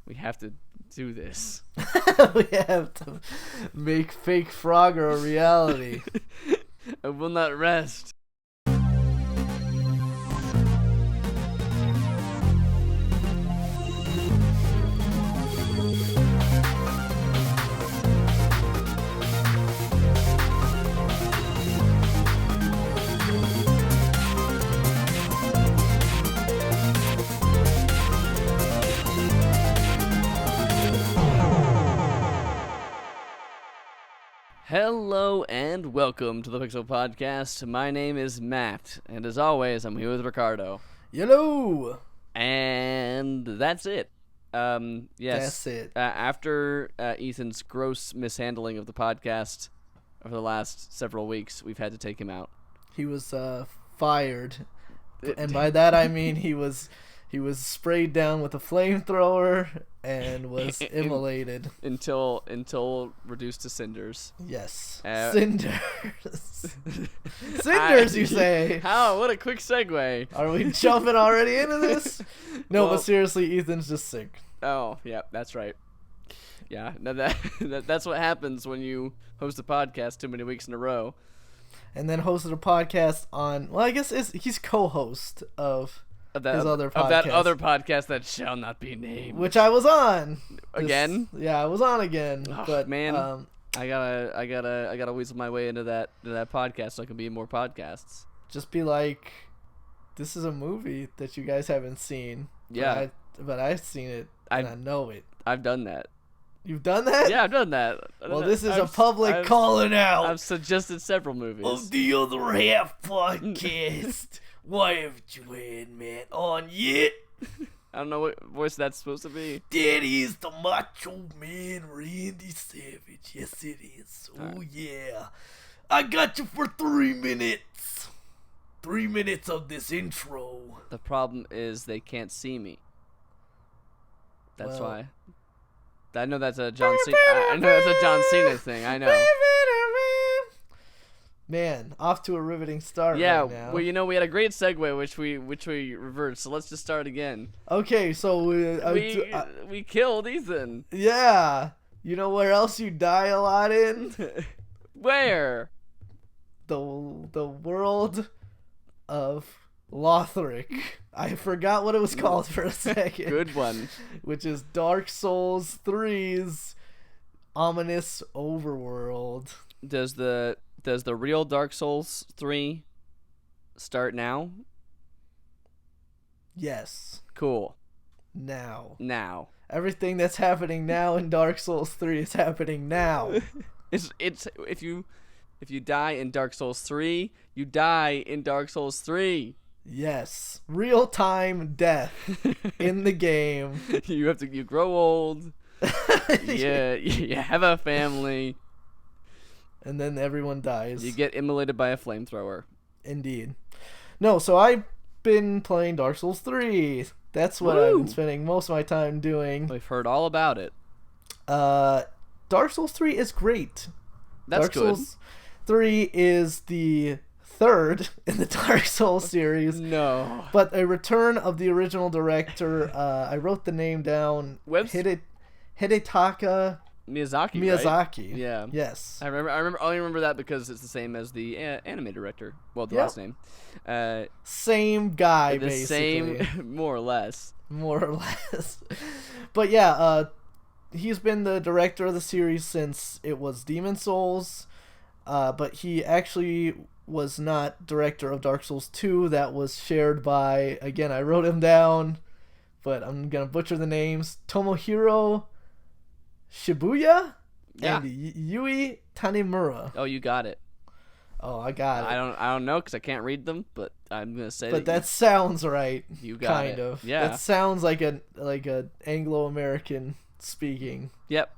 We have to do this. We have to make fake Frogger a reality. I will not rest. Hello and welcome to the Pixel Podcast. My name is Matt, and as always, I'm here with Ricardo. Hello! And that's it. Yes. That's it. After Ethan's gross mishandling of the podcast over the last several weeks, we've had to take him out. He was fired. And by that I mean he was sprayed down with a flamethrower and was immolated. Until reduced to cinders. Yes. Cinders. Cinders, you say? How? What a quick segue. Are we jumping already into this? No, Well, but seriously, Ethan's just sick. Oh, yeah, that's right. Yeah, no, that's what happens when you host a podcast too many weeks in a row. And then hosted a podcast on, well, I guess he's co-host of his other podcast. Of that other podcast that shall not be named. Which I was on. Again? Yeah, I was on again. Oh, but man, I gotta weasel my way into that podcast so I can be in more podcasts. Just be like, this is a movie that you guys haven't seen. Yeah. But I've seen it and I know it. I've done that. You've done that? Yeah, I've done that. Well, this is a public calling out. I've suggested several movies. Of the Other Half podcast. Why haven't you had Matt on yet? I don't know what voice that's supposed to be. That is the Macho Man Randy Savage. Yes, it is. Oh, right. Yeah. I got you for 3 minutes. 3 minutes of this intro. The problem is they can't see me. That's why. I know that's a John Cena. I know that's a John Cena thing. I know. Man, off to a riveting start. Yeah, right now. well, we had a great segue, which we reversed. So let's just start again. Okay, so we killed Ethan. Yeah, you know where else you die a lot in? Where? The world of Lothric. I forgot what it was called for a second. Good one. Which is Dark Souls 3's ominous overworld. Does the real Dark Souls 3 start now? Yes. Cool. Now. Everything that's happening now in Dark Souls 3 is happening now. It's if you die in Dark Souls 3, you die in Dark Souls 3. Yes. Real-time death in the game. You grow old. Yeah, you have a family. And then everyone dies. You get immolated by a flamethrower. Indeed. No, so I've been playing Dark Souls 3. That's what I've been spending most of my time doing. We've heard all about it. Dark Souls 3 is great. That's good. Dark Souls 3 is the third in the Dark Souls series. No. But a return of the original director. I wrote the name down. Hidetaka Miyazaki. Right? Yeah. Yes. I only remember that because it's the same as the anime director. Well, the last name. Same guy, basically. Same, more or less. But yeah, he's been the director of the series since it was Demon Souls. But he actually was not director of Dark Souls 2. That was shared by, again, I wrote him down, but I'm going to butcher the names. Tomohiro Shibuya and Yui Tanimura. Oh, you got it. Oh, I got it. I don't know because I can't read them, but I'm gonna say. But that sounds right. You got kind it. of. Yeah. That sounds like a Anglo-American speaking. Yep.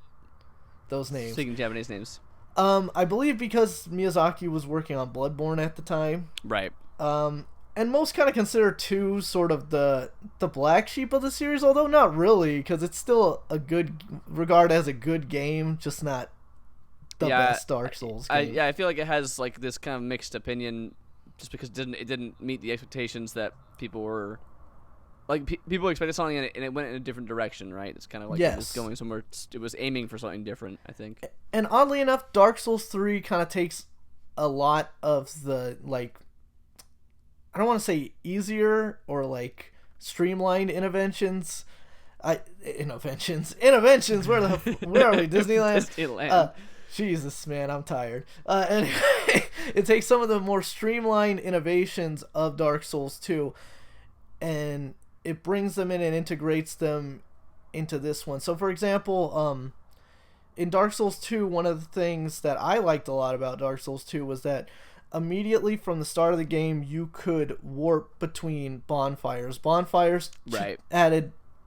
Those names. Speaking Japanese names. I believe because Miyazaki was working on Bloodborne at the time. Right. And most kind of consider 2 sort of the black sheep of the series, although not really, because it's still regarded as a good game, just not the best Dark Souls game. I feel like it has like this kind of mixed opinion, just because it didn't meet the expectations that people were like people expected something and it went in a different direction, right? It's kind of like it was going somewhere. It was aiming for something different, I think. And oddly enough, Dark Souls 3 kind of takes a lot of the, like, I don't want to say easier or like streamlined interventions. Interventions. Where are we? Disneyland. Disneyland. Jesus, man, I'm tired. Anyway, it takes some of the more streamlined innovations of Dark Souls 2, and it brings them in and integrates them into this one. So, for example, in Dark Souls 2, one of the things that I liked a lot about Dark Souls 2 was that immediately from the start of the game, you could warp between bonfires. Bonfires right.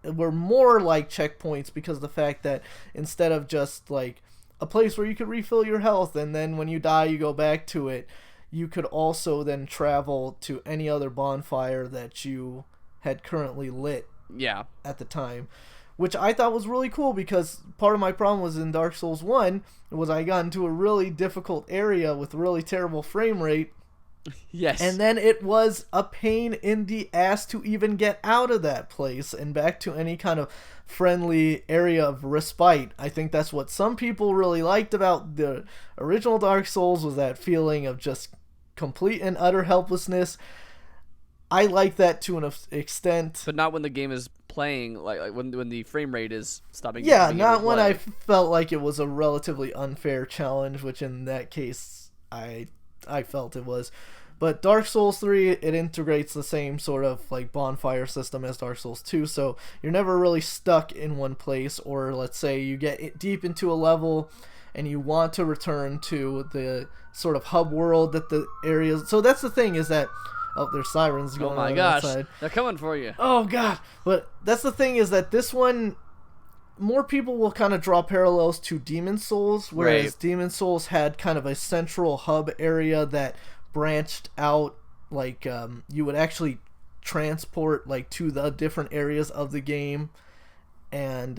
were more like checkpoints because of the fact that instead of just like a place where you could refill your health and then when you die you go back to it, you could also then travel to any other bonfire that you had currently lit at the time, which I thought was really cool because part of my problem was in Dark Souls 1 was I got into a really difficult area with really terrible frame rate. Yes. And then it was a pain in the ass to even get out of that place and back to any kind of friendly area of respite. I think that's what some people really liked about the original Dark Souls was that feeling of just complete and utter helplessness. I like that to an extent. But not when the game is playing, like when the frame rate is stopping. Yeah, not when I felt like it was a relatively unfair challenge, which in that case I felt it was. But Dark Souls 3, it integrates the same sort of like bonfire system as Dark Souls 2, so you're never really stuck in one place, or let's say you get deep into a level and you want to return to the sort of hub world that the areas. So that's the thing is that there's sirens going on outside. Oh my gosh, they're coming for you. Oh god. But that's the thing is that this one, more people will kind of draw parallels to Demon Souls, whereas Demon Souls had kind of a central hub area that branched out, like you would actually transport like to the different areas of the game, and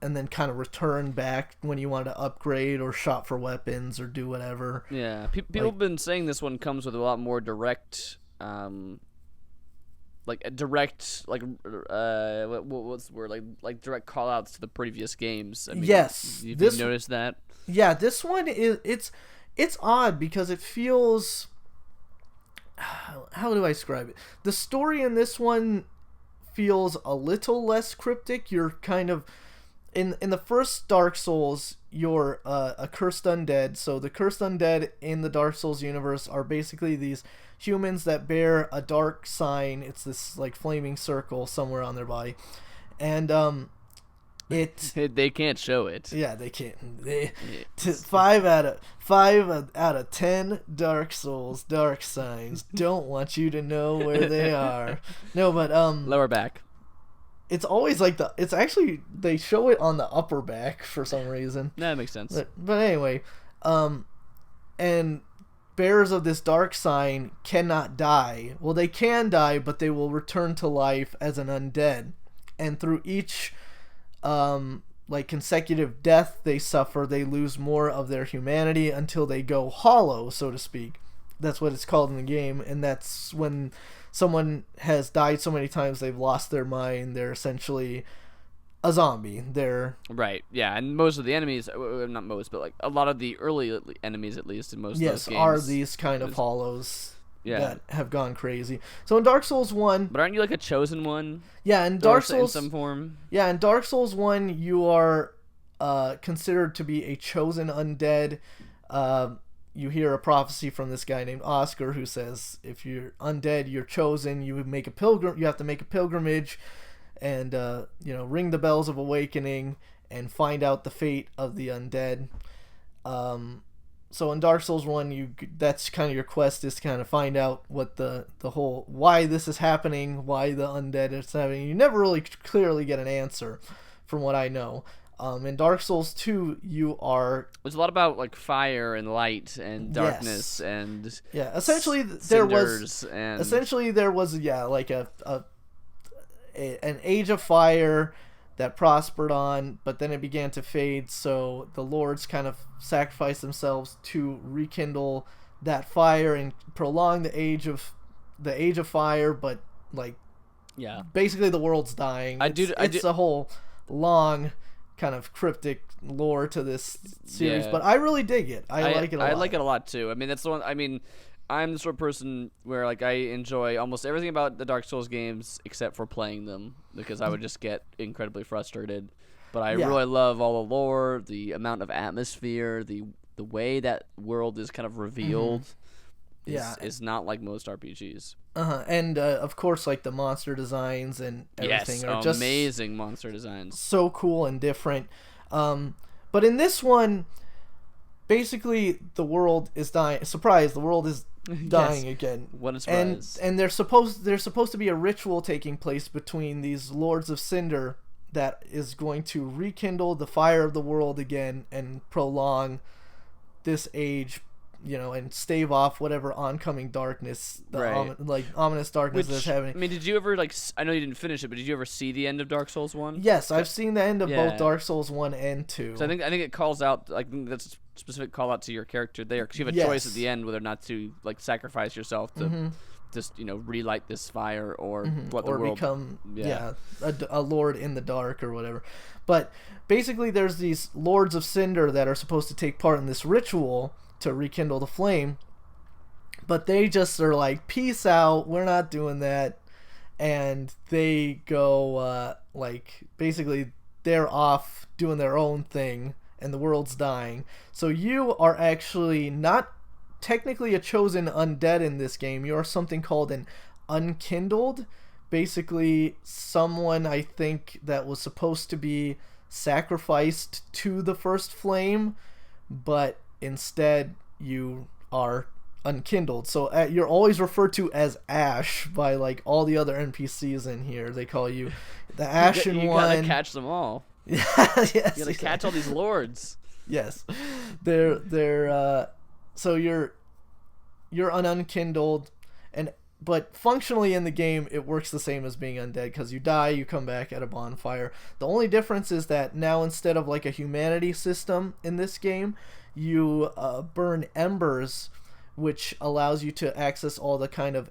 then kind of return back when you wanted to upgrade or shop for weapons or do whatever. Yeah, people have been saying this one comes with a lot more direct. Like a direct, like what's the word? Like direct call-outs to the previous games. I mean, yes, you noticed that? Yeah, this one is it's odd because it feels. How do I describe it? The story in this one feels a little less cryptic. You're kind of in the first Dark Souls, you're a cursed undead. So the cursed undead in the Dark Souls universe are basically these humans that bear a dark sign. It's this like flaming circle somewhere on their body, and they can't show it. Yeah, they can't. 5 out of 10 Dark Souls dark signs don't want you to know where they are. No, but lower back. It's always like it's actually they show it on the upper back for some reason. That makes sense. But anyway, and bearers of this dark sign cannot die. Well, they can die, but they will return to life as an undead. And through each like consecutive death they suffer, they lose more of their humanity until they go hollow, so to speak. That's what it's called in the game, and that's when someone has died so many times they've lost their mind. They're essentially a zombie. They're right, yeah, and most of the enemies, not most, but like a lot of the early enemies, at least in most of those games, are these kind of hollows that have gone crazy. So in Dark Souls 1, but aren't you like a chosen one? Yeah, in Dark Souls in some form. Yeah, in Dark Souls 1, you are considered to be a chosen undead. You hear a prophecy from this guy named Oscar who says, if you're undead, you're chosen. You have to make a pilgrimage, and ring the bells of awakening and find out the fate of the undead. So in Dark Souls 1, that's kind of your quest, is to kind of find out what the whole, why this is happening, why the undead is happening. You never really clearly get an answer from what I know. In Dark Souls 2, it's a lot about like fire and light and darkness and essentially there was like an age of fire that prospered on, but then it began to fade, so the lords kind of sacrificed themselves to rekindle that fire and prolong the age of fire, but like Yeah. basically the world's dying. It's a whole long kind of cryptic lore to this series, but I really dig it. I like it a lot. I like it a lot too. I mean, that's the one. I mean, I'm the sort of person where like I enjoy almost everything about the Dark Souls games except for playing them, because I would just get incredibly frustrated. But I really love all the lore, the amount of atmosphere, the way that world is kind of revealed. Is not like most RPGs. And of course, like the monster designs and everything are just amazing monster designs. So cool and different. But in this one, basically the world is dying. Surprise! The world is dying again. What a surprise! And there's supposed to be a ritual taking place between these Lords of Cinder that is going to rekindle the fire of the world again and prolong this age, and stave off whatever oncoming darkness, ominous darkness that's happening. I mean, did you ever I know you didn't finish it, but did you ever see the end of Dark Souls 1? Yes, I've seen the end of both Dark Souls 1 and 2. So I think it calls out, that's a specific call out to your character there, because you have a choice at the end whether or not to sacrifice yourself to just relight this fire or let the world become a lord in the dark or whatever. But basically, there's these Lords of Cinder that are supposed to take part in this ritual to rekindle the flame, but they just are like, peace out, we're not doing that, and they go basically they're off doing their own thing and the world's dying. So you are actually not technically a chosen undead in this game. You're something called an unkindled, basically someone, I think, that was supposed to be sacrificed to the first flame, but instead you are unkindled. So you're always referred to as Ash by all the other NPCs in here. They call you the Ashen One. You gotta catch them all. Yes, you gotta catch all these lords. Yes, they're so you're an unkindled, but functionally in the game it works the same as being undead, because you die, you come back at a bonfire. The only difference is that now, instead of a humanity system in this game, you burn embers, which allows you to access all the kind of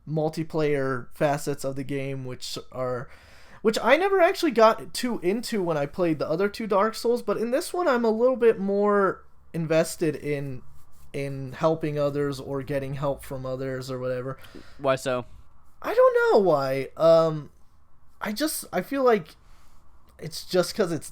multiplayer facets of the game, which I never actually got too into when I played the other two Dark Souls, but in this one I'm a little bit more invested in helping others or getting help from others or whatever. Why so? I don't know why. I feel like it's just because it's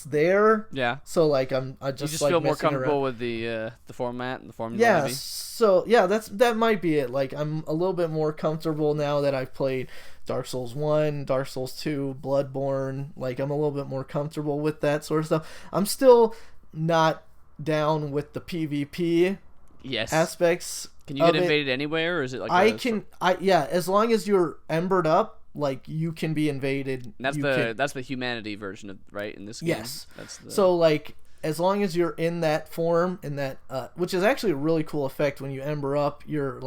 there. Yeah. So I just you just feel more comfortable with the format and the formula. Yeah. Maybe? So yeah, that might be it. I'm a little bit more comfortable now that I've played Dark Souls 1, Dark Souls 2, Bloodborne. I'm a little bit more comfortable with that sort of stuff. I'm still not down with the PvP aspects. Can you get invaded anywhere, or is it as long as you're embered up, you can be invaded. And that's the humanity version of in this game. Yes. So as long as you're in that form, which is actually a really cool effect when you ember up, your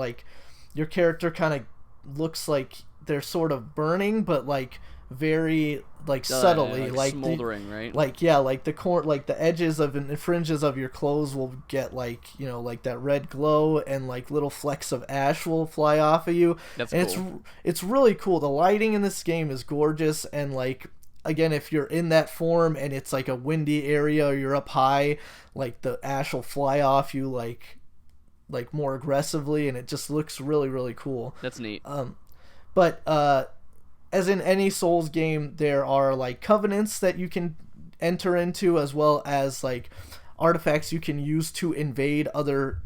character kind of looks like they're sort of burning, but very subtly, smoldering, right? The edges and fringes of your clothes will get that red glow, and little flecks of ash will fly off of you. That's cool. It's really cool. The lighting in this game is gorgeous, and again, if you're in that form and it's a windy area or you're up high, the ash will fly off you more aggressively, and it just looks really, really cool. That's neat. But as in any Souls game, there are covenants that you can enter into, as well as artifacts you can use to invade other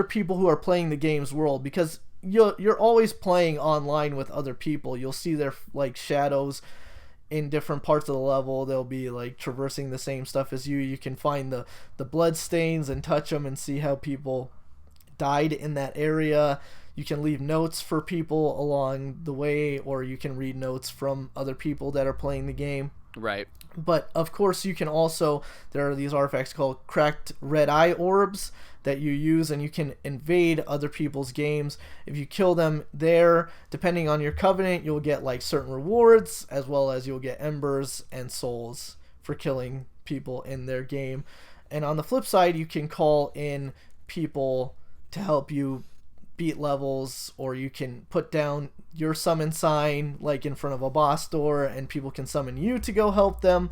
people who are playing the game's world, because you're always playing online with other people. You'll see their shadows in different parts of the level. They'll be traversing the same stuff as you. You can find the blood stains and touch them and see how people died in that area. You can leave notes for people along the way, or you can read notes from other people that are playing the game. Right. But of course you can also, there are these artifacts called cracked red eye orbs that you use, and you can invade other people's games. If you kill them there, depending on your covenant, you'll get certain rewards, as well as you'll get embers and souls for killing people in their game. And on the flip side, you can call in people to help you beat levels, or you can put down your summon sign like in front of a boss door, and people can summon you to go help them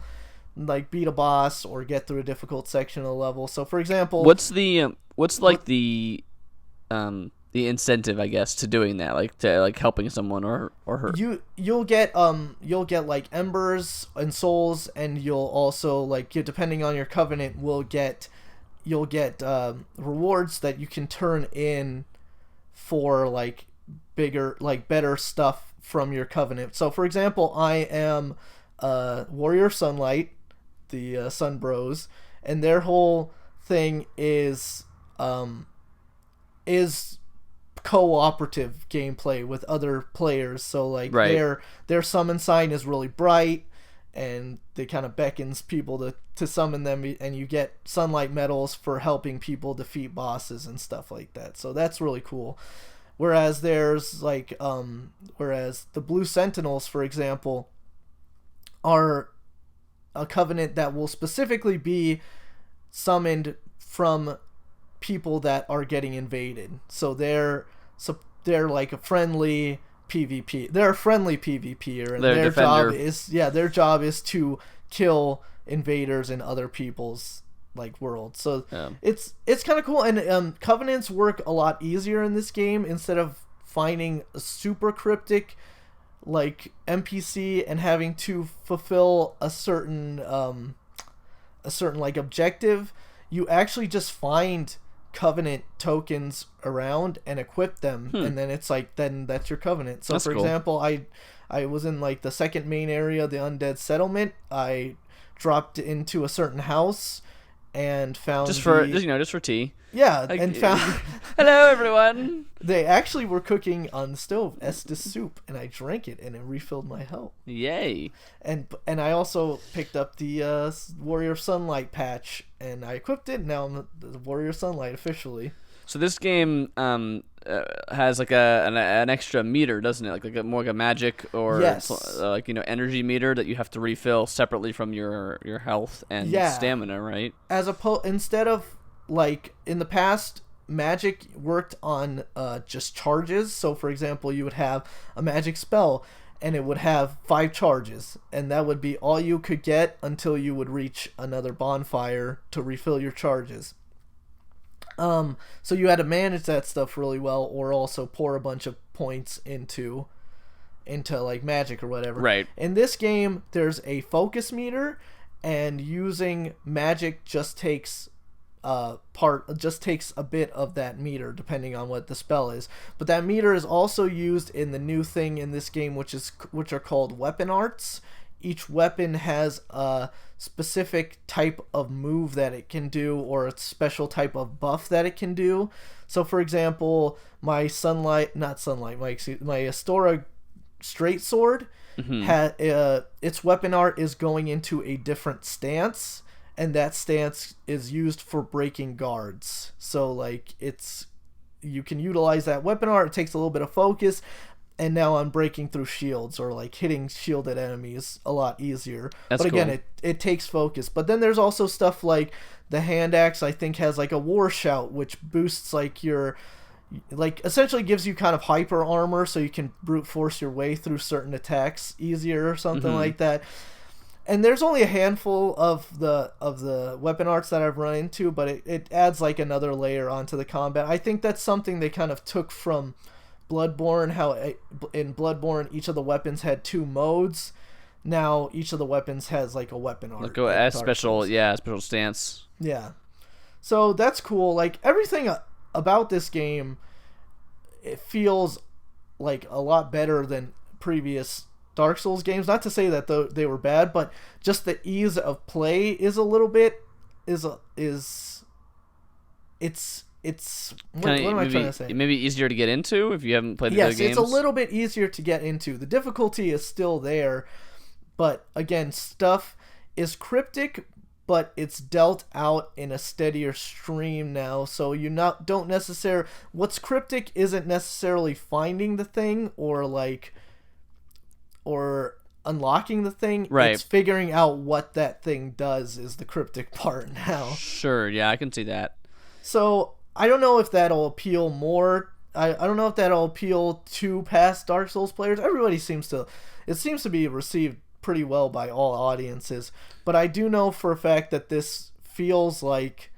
like beat a boss or get through a difficult section of the level. So for example, what's like the incentive, I guess, to doing that, like to like helping someone or her? You'll get like embers and souls, and you'll also like depending on your covenant you'll get rewards that you can turn in for like better stuff from your covenant. So for example, I am Warrior Sunlight, the Sun Bros, and their whole thing is cooperative gameplay with other players. So like their summon sign is really bright, and they kind of beckons people to summon them, and you get sunlight medals for helping people defeat bosses and stuff like that. So that's really cool. Whereas there's like whereas the Blue Sentinels, for example, are a covenant that will specifically be summoned from people that are getting invaded. So they're like a friendly PvP. They're a friendly PvPer, and their job is to kill invaders in other people's like worlds. So it's kind of cool, and covenants work a lot easier in this game. Instead of finding a super cryptic like NPC and having to fulfill a certain like objective, you actually just find covenant tokens around and equip them, and then it's like then that's your covenant. So that's for example, I was in like the second main area, the undead settlement. I dropped into a certain house and found just for tea. Yeah, and found hello everyone. They actually were cooking on the stove Estus soup, and I drank it, and it refilled my health. Yay! And I also picked up the Warrior Sunlight patch, and I equipped it. Now I'm the Warrior Sunlight officially. So this game has like an extra meter, doesn't it? Like more like a magic or like energy meter that you have to refill separately from your health and stamina, right? Instead of like in the past, magic worked on just charges. So for example, you would have a magic spell, and it would have 5 charges, and that would be all you could get until you would reach another bonfire to refill your charges. So you had to manage that stuff really well, or also pour a bunch of points into like magic or whatever. Right. In this game, there's a focus meter, and using magic just takes a bit of that meter depending on what the spell is. But that meter is also used in the new thing in this game, which are called weapon arts. Each weapon has a specific type of move that it can do, or a special type of buff that it can do. So for example, my Astora straight sword its weapon art is going into a different stance, and that stance is used for breaking guards. So like you can utilize that weapon art. It takes a little bit of focus, and now I'm breaking through shields or like hitting shielded enemies a lot easier. But again, cool. it takes focus. But then there's also stuff like the hand axe, I think, has like a war shout, which boosts like your essentially gives you kind of hyper armor, so you can brute force your way through certain attacks easier or something like that. And there's only a handful of the weapon arts that I've run into, but it adds like another layer onto the combat. I think that's something they kind of took from Bloodborne, how in Bloodborne each of the weapons had 2 modes. Now each of the weapons has like a weapon art. Like a special stance. Yeah. So that's cool. Like everything about this game, it feels like a lot better than previous Dark Souls games. Not to say that they were bad, but just the ease of play is a little bit what am I trying to say? Maybe easier to get into if you haven't played the other games. Yes, it's a little bit easier to get into. The difficulty is still there, but again, stuff is cryptic, but it's dealt out in a steadier stream now. So you don't necessarily, what's cryptic isn't necessarily finding the thing or unlocking the thing. Right. It's figuring out what that thing does is the cryptic part now. Sure, yeah, I can see that. So I don't know if that'll appeal more I don't know if that'll appeal to past Dark Souls players. Everybody seems to be received pretty well by all audiences. But I do know for a fact that this feels like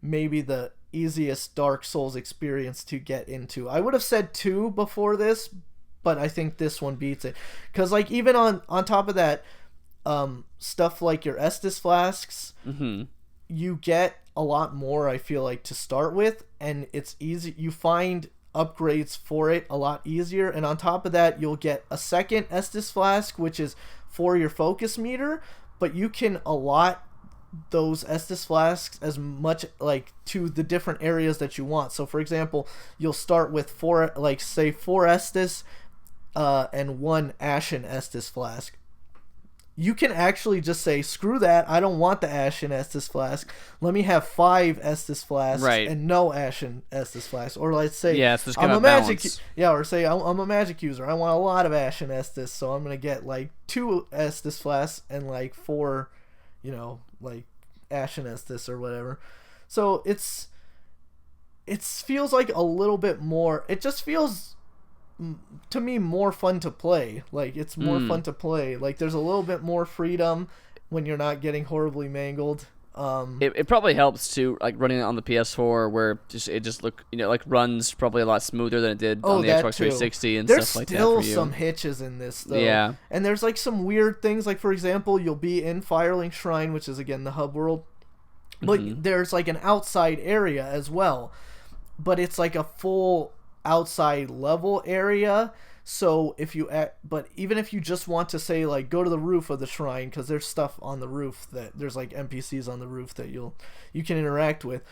maybe the easiest Dark Souls experience to get into. I would have said 2 before this, but I think this one beats it. Because, like, even on top of that, stuff like your Estus flasks, you get a lot more, I feel like, to start with, and it's easy. You find upgrades for it a lot easier, and on top of that, you'll get a second Estus flask, which is for your focus meter, but you can allot those Estus flasks as much, like, to the different areas that you want. So, for example, you'll start with 4 Estus and 1 Ashen Estus flask. You can actually just say, screw that, I don't want the Ashen Estus flask. Let me have 5 Estus flasks and no Ashen Estus flasks. Or let's say, I'm a magic, or say I'm a magic user. I want a lot of Ashen Estus, so I'm gonna get like 2 Estus flasks and like 4, like Ashen Estus or whatever. So it feels like a little bit more. It just feels, to me, more fun to play. Like, it's more fun to play. Like, there's a little bit more freedom when you're not getting horribly mangled. It probably helps too, like running it on the PS4, where it just runs probably a lot smoother than it did on the Xbox 360 and stuff like that. There's still some hitches in this, though. Yeah. And there's like some weird things. Like, for example, you'll be in Firelink Shrine, which is again the hub world, but there's like an outside area as well, but it's like a full outside level area. So but even if you just want to say, like, go to the roof of the shrine, because there's stuff on the roof, that there's like NPCs on the roof that you can interact with,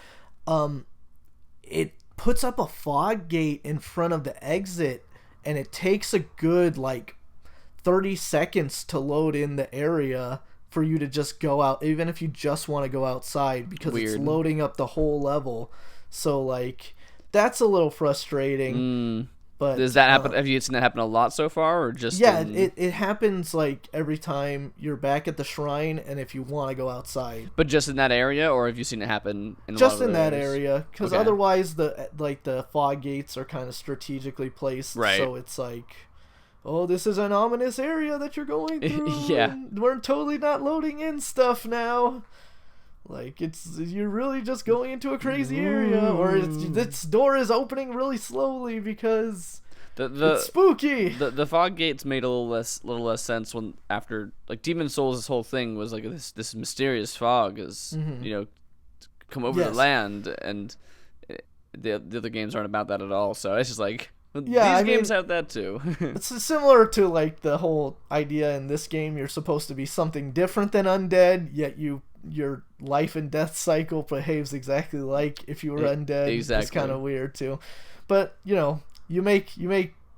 it puts up a fog gate in front of the exit, and it takes a good like 30 seconds to load in the area for you to just go out, even if you just want to go outside, because it's loading up the whole level. So, like, that's a little frustrating. But does that happen? Have you seen that happen a lot so far, or just? Yeah, it happens like every time you're back at the shrine, and if you want to go outside. But just in that area, or have you seen it happen in just a lot of in that areas? area? Because otherwise, the fog gates are kind of strategically placed, right? So it's like, oh, this is an ominous area that you're going through. Yeah, and we're totally not loading in stuff now. Like, you're really just going into a crazy area, or this door is opening really slowly because it's spooky. The fog gates made a little less sense when, after, like, Demon Souls' whole thing was like this mysterious fog is come over the land, and the other games aren't about that at all. So it's just like, these games have that too. It's similar to, like, the whole idea in this game, you're supposed to be something different than undead, yet your life and death cycle behaves exactly like if you were undead. Exactly. It's kind of weird too, but you make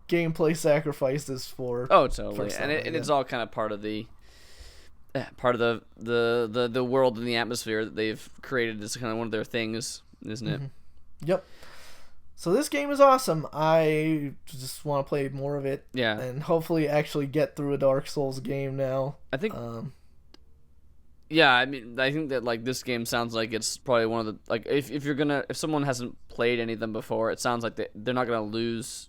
gameplay sacrifices for totally, and it's all kind of part of the world and the atmosphere that they've created. It's kind of one of their things, isn't it? Yep. So this game is awesome. I just want to play more of it. Yeah, and hopefully actually get through a Dark Souls game now. I think. Yeah, I mean, I think that, like, this game sounds like it's probably one of the, like, if someone hasn't played any of them before, it sounds like they're not gonna lose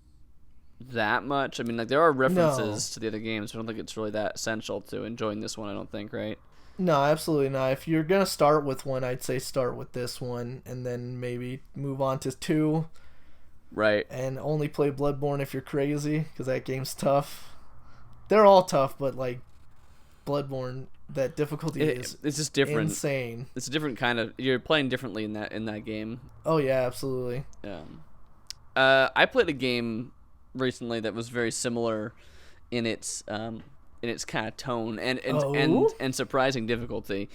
that much. I mean, like, there are references to the other games, but I don't think it's really that essential to enjoying this one. I don't think, right? No, absolutely not. If you're gonna start with one, I'd say start with this one, and then maybe move on to 2. Right. And only play Bloodborne if you're crazy, because that game's tough. They're all tough, but, like, Bloodborne, that difficulty it's just different. Insane. It's a different kind of. You're playing differently in that game. Oh yeah, absolutely. I played a game recently that was very similar in its kind of tone and surprising difficulty.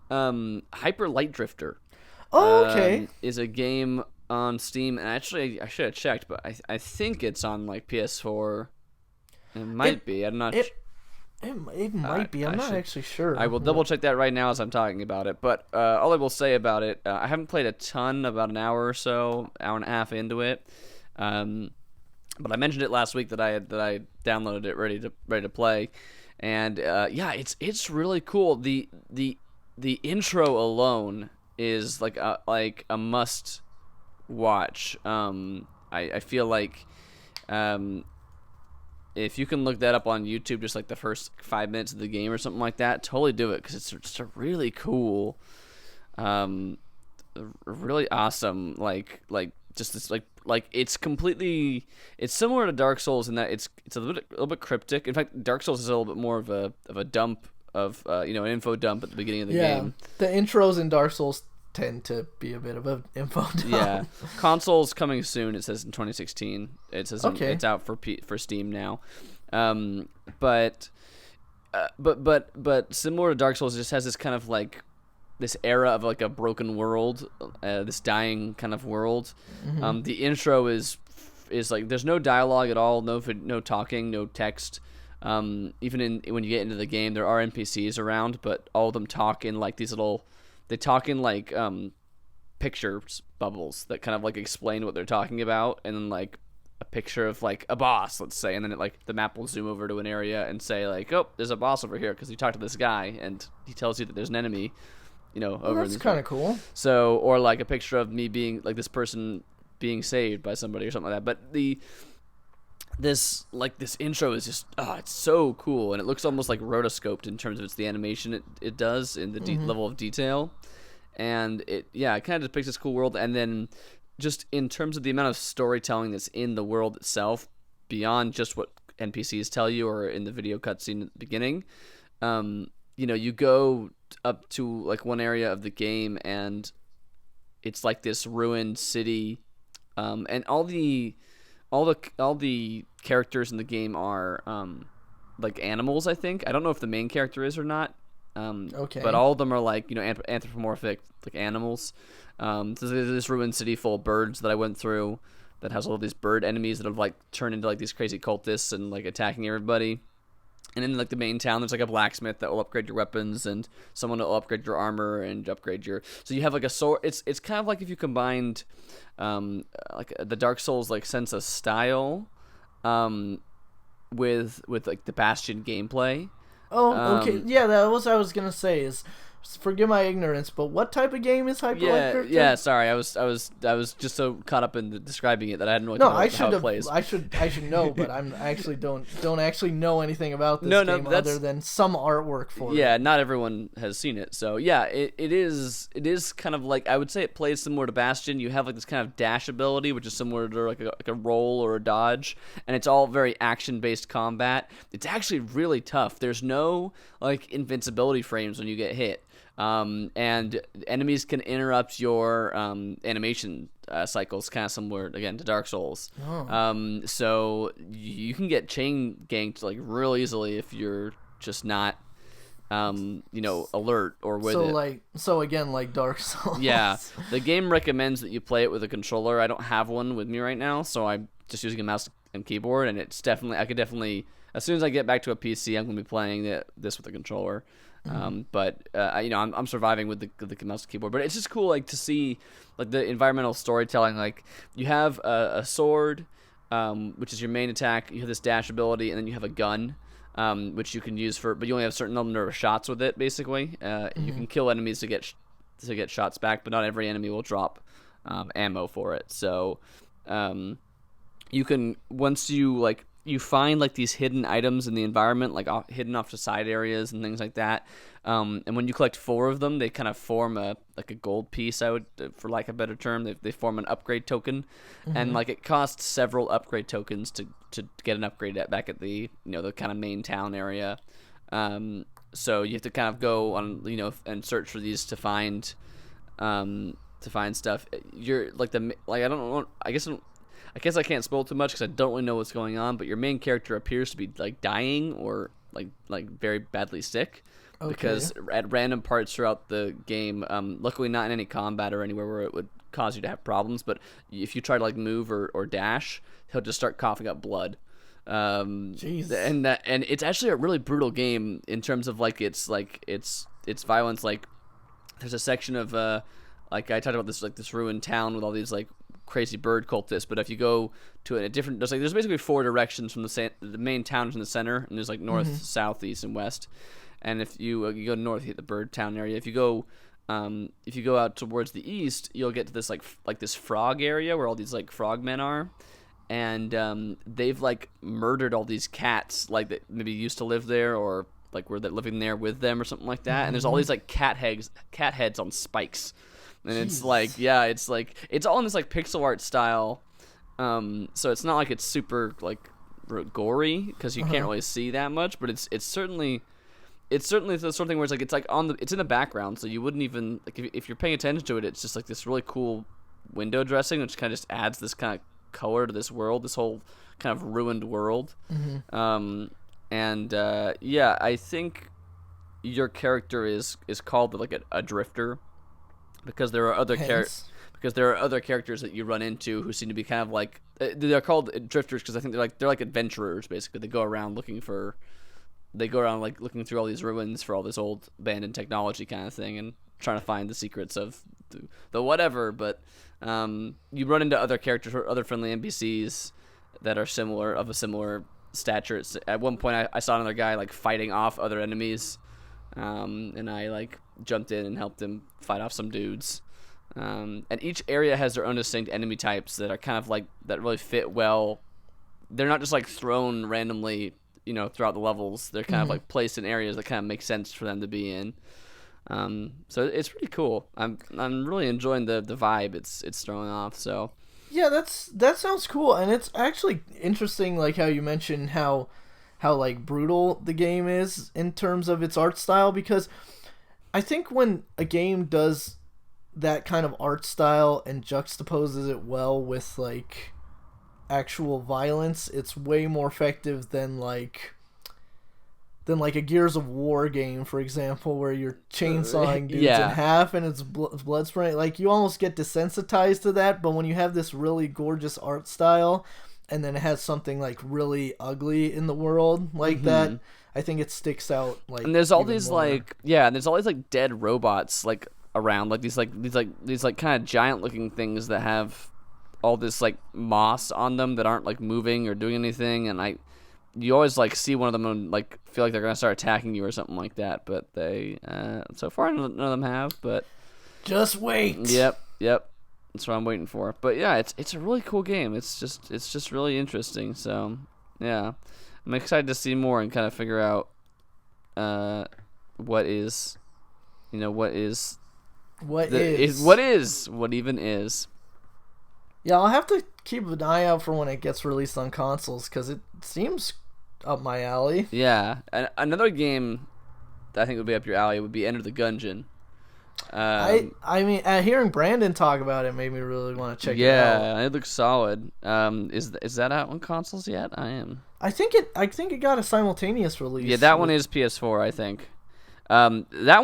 Hyper Light Drifter. Oh, okay. Is a game on Steam, and actually I should have checked, but I think it's on, like, PS4. It might be. I'm not. It might be. I'm not actually sure. I will double check that right now as I'm talking about it. But all I will say about it, I haven't played a ton, about an hour or so, hour and a half into it. But I mentioned it last week that I downloaded it ready to play, and it's really cool. The intro alone is like a must watch. I feel like if you can look that up on YouTube, just like the first 5 minutes of the game or something like that, totally do it, because it's just a really cool, really awesome, like just this like it's completely, it's similar to Dark Souls in that it's a little bit cryptic. In fact, Dark Souls is a little bit more of a dump of an info dump at the beginning of the game. The intros in Dark Souls tend to be a bit of an info dump. Yeah, consoles coming soon. It says in 2016. It says it's out for Steam now. But similar to Dark Souls, it just has this kind of like this era of like a broken world, this dying kind of world. Mm-hmm. The intro is like there's no dialogue at all, no talking, no text. Even when you get into the game, there are NPCs around, but all of them talk in like these little. They talk in like pictures bubbles that kind of like explain what they're talking about, and then like a picture of like a boss, let's say, and then the map will zoom over to an area and say like, oh, there's a boss over here because you talked to this guy and he tells you that there's an enemy, over. That's kind of cool. So, or like a picture of me being like this person being saved by somebody or something like that. But this intro is just it's so cool, and it looks almost like rotoscoped in terms of the animation it does in the level of detail, and it kind of depicts this cool world. And then just in terms of the amount of storytelling that's in the world itself, beyond just what NPCs tell you or in the video cutscene at the beginning, you go up to like one area of the game and it's like this ruined city, and all the characters in the game are like animals, I think. I don't know if the main character is or not. Okay. But all of them are like anthropomorphic like animals. So there's this ruined city full of birds that I went through that has all these bird enemies that have like turned into like these crazy cultists and like attacking everybody. And in like the main town, there's like a blacksmith that will upgrade your weapons, and someone will upgrade your armor and upgrade your. So you have like a sword. It's kind of like if you combined, like the Dark Souls like sense of style, with like the Bastion gameplay. Oh, okay. Yeah, that was what I was gonna say. Is forgive my ignorance, but what type of game is Hyperlight Drifter? Yeah. Sorry, I was just so caught up in describing it that I had no idea how it plays. I should know, but I actually don't actually know anything about this game other than some artwork for it. Yeah, not everyone has seen it, so yeah, it is kind of like, I would say it plays similar to Bastion. You have like this kind of dash ability, which is similar to like a roll or a dodge, and it's all very action based combat. It's actually really tough. There's no like invincibility frames when you get hit. And enemies can interrupt your animation cycles, kind of similar again to Dark Souls. Oh. So you can get chain ganked like real easily if you're just not, alert or with it. So again, like Dark Souls. Yeah, the game recommends that you play it with a controller. I don't have one with me right now, so I'm just using a mouse and keyboard, and it's I could definitely, as soon as I get back to a PC, I'm gonna be playing this with a controller. But I'm surviving with the mouse and keyboard. But it's just cool, like, to see like the environmental storytelling. Like, you have a sword, which is your main attack. You have this dash ability, and then you have a gun, which you can use but you only have a certain number of shots with it. Basically, you can kill enemies to get shots back, but not every enemy will drop ammo for it. So, you can, once you find like these hidden items in the environment, like hidden off to side areas and things like that. And when you collect 4 of them, they kind of form a gold piece. I would, for lack of a better term, they form an upgrade token, and like it costs several upgrade tokens to get an upgrade back at the the kind of main town area. So you have to kind of go on and search for these to find stuff. You're like I don't know. I guess I can't spoil too much because I don't really know what's going on, but your main character appears to be like dying or like very badly sick. Okay. Because at random parts throughout the game, luckily not in any combat or anywhere where it would cause you to have problems, but if you try to like move or dash, he'll just start coughing up blood. Jeez. And it's actually a really brutal game in terms of like its violence. Like, there's a section of like I talked about this ruined town with all these like crazy bird cultists, but if you go to a different, there's basically 4 directions from the main town in the center, and there's like north, south, east, and west. And if you go north, you hit the bird town area. If you go if you go out towards the east, you'll get to this like this frog area where all these like frogmen are, and they've like murdered all these cats like that maybe used to live there or like were that living there with them or something like that. And there's all these like cat heads on spikes, and Jeez. it's like it's all in this like pixel art style. So it's not like it's super like gory because you can't really see that much, but it's certainly the sort of thing where it's like it's in the background, so you wouldn't even like if you're paying attention to it, it's just like this really cool window dressing, which kind of just adds this kind of color to this world, this whole kind of ruined world. I think your character is called like a drifter because there are other characters that you run into who seem to be kind of like they're called drifters because I think they're like adventurers basically. They go around looking through all these ruins for all this old abandoned technology kind of thing and trying to find the secrets of the whatever. But you run into other characters or other friendly NPCs that are of a similar stature. At one point I saw another guy like fighting off other enemies, and I like jumped in and helped him fight off some dudes. And each area has their own distinct enemy types that are kind of like that really fit well. They're not just like thrown randomly, throughout the levels. They're kind of like placed in areas that kind of make sense for them to be in. So it's pretty cool. I'm really enjoying the vibe it's throwing off. So yeah, that sounds cool, and it's actually interesting, like how you mentioned how like brutal the game is in terms of its art style, because I think when a game does that kind of art style and juxtaposes it well with like actual violence, it's way more effective than like a Gears of War game, for example, where you're chainsawing dudes in half and it's blood spraying. Like, you almost get desensitized to that, but when you have this really gorgeous art style and then it has something like really ugly in the world like that, I think it sticks out. Like, and there's all these more. And there's all these like dead robots like around, like these kind of giant looking things that have all this like moss on them that aren't like moving or doing anything, and you always like see one of them and like feel like they're gonna start attacking you or something like that, but they so far none of them have. But just wait. Yep, that's what I'm waiting for. But yeah, it's a really cool game. It's just really interesting. So yeah, I'm excited to see more and kind of figure out what even is. Yeah, I'll have to keep an eye out for when it gets released on consoles, because it seems up my alley. Yeah, another game that I think would be up your alley would be Enter the Gungeon. I mean, hearing Brandon talk about it made me really want to check it out. Yeah, it looks solid. Is that out on consoles yet? I think it got a simultaneous release. Yeah, that one is PS4, I think. That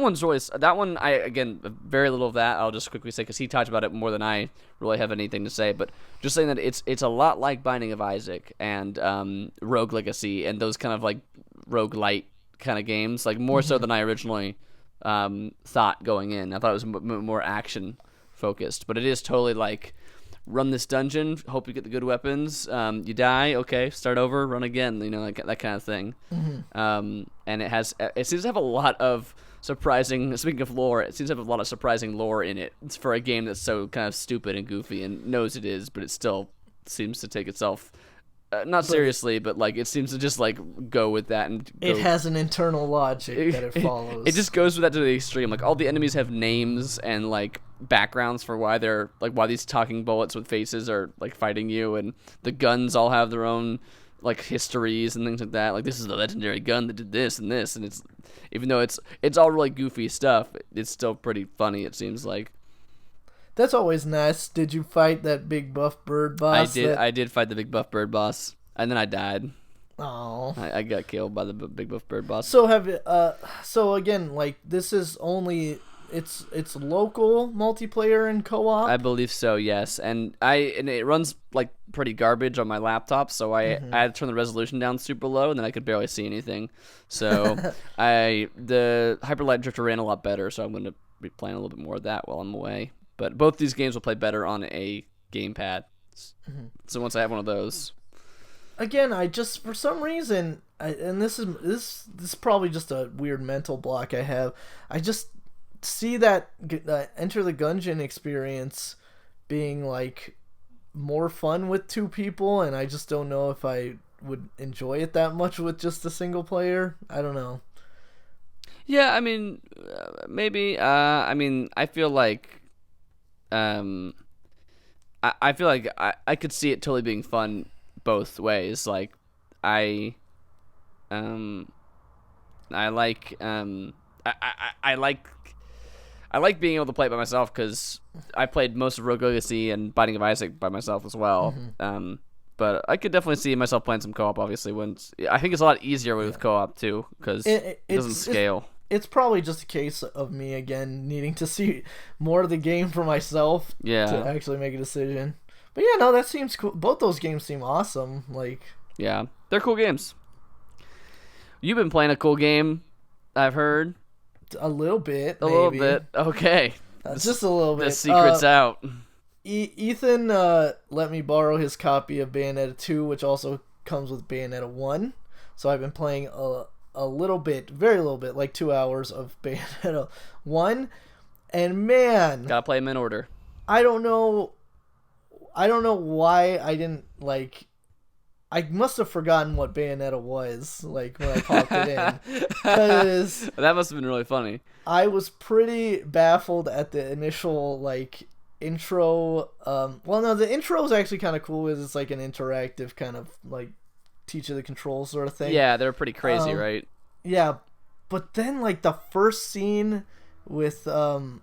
one again, very little of that I'll just quickly say, because he talked about it more than I really have anything to say, but just saying that it's a lot like Binding of Isaac and Rogue Legacy and those kind of like roguelite kind of games, like more so than I originally thought going in. I thought it was more action focused, but it is totally like run this dungeon, hope you get the good weapons, you die, okay, start over, run again, like that kind of thing. And it seems to have a lot of surprising, speaking of lore, it seems to have a lot of surprising lore in it. It's for a game that's so kind of stupid and goofy and knows it is, but it still seems to take itself not seriously, but like it seems to just like go with that, and it has an internal logic that it follows. It just goes with that to the extreme. Like all the enemies have names and like backgrounds for why these talking bullets with faces are like fighting you, and the guns all have their own like histories and things like that. Like, this is the legendary gun that did this and this, and it's, even though it's all really goofy stuff, it's still pretty funny, it seems like. That's always nice. Did you fight that big buff bird boss? I did fight the big buff bird boss, and then I died. Oh. I got killed by the big buff bird boss. So again, like, this is only it's local multiplayer and co-op? I believe so, yes. And it runs like pretty garbage on my laptop, so I had to turn the resolution down super low, and then I could barely see anything. So the Hyper Light Drifter ran a lot better, so I'm going to be playing a little bit more of that while I'm away. But both these games will play better on a gamepad. So once I have one of those. Again, I just, for some reason, and this is probably just a weird mental block I have. see that Enter the Gungeon experience being like more fun with two people, and I just don't know if I would enjoy it that much with just a single player. I don't know. Yeah, I mean, maybe. I mean, I feel like, I feel like I could see it totally being fun both ways. Like, I, I like, I like. I like being able to play it by myself because I played most of Rogue Legacy and Binding of Isaac by myself as well. Mm-hmm. But I could definitely see myself playing some co-op. Obviously, I think it's a lot easier with co-op too because it doesn't scale. It's probably just a case of me again needing to see more of the game for myself to actually make a decision. But yeah, no, that seems cool. Both those games seem awesome. Like, yeah, they're cool games. You've been playing a cool game, I've heard. A little bit. A little bit. Okay. Just a little bit. The secret's out. Ethan let me borrow his copy of Bayonetta 2, which also comes with Bayonetta 1. So I've been playing a little bit, very little bit, like 2 hours of Bayonetta 1. And man, gotta play them in order. I don't know why I didn't like. I must have forgotten what Bayonetta was, like, when I popped it in. Because that must have been really funny. I was pretty baffled at the initial, like, intro. Well, no, the intro is actually kind of cool. It's like an interactive kind of, like, teach you the controls sort of thing. Yeah, they're pretty crazy, right? Yeah, but then, like, the first scene with, the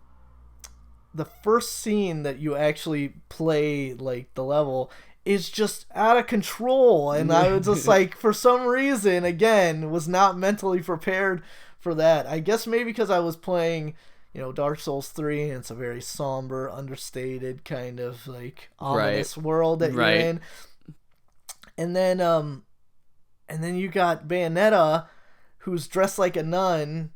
first scene that you actually play, like, the level is just out of control, and I was just like, for some reason, again, was not mentally prepared for that. I guess maybe because I was playing, Dark Souls 3, and it's a very somber, understated kind of like ominous world that you're in. And then you got Bayonetta, who's dressed like a nun,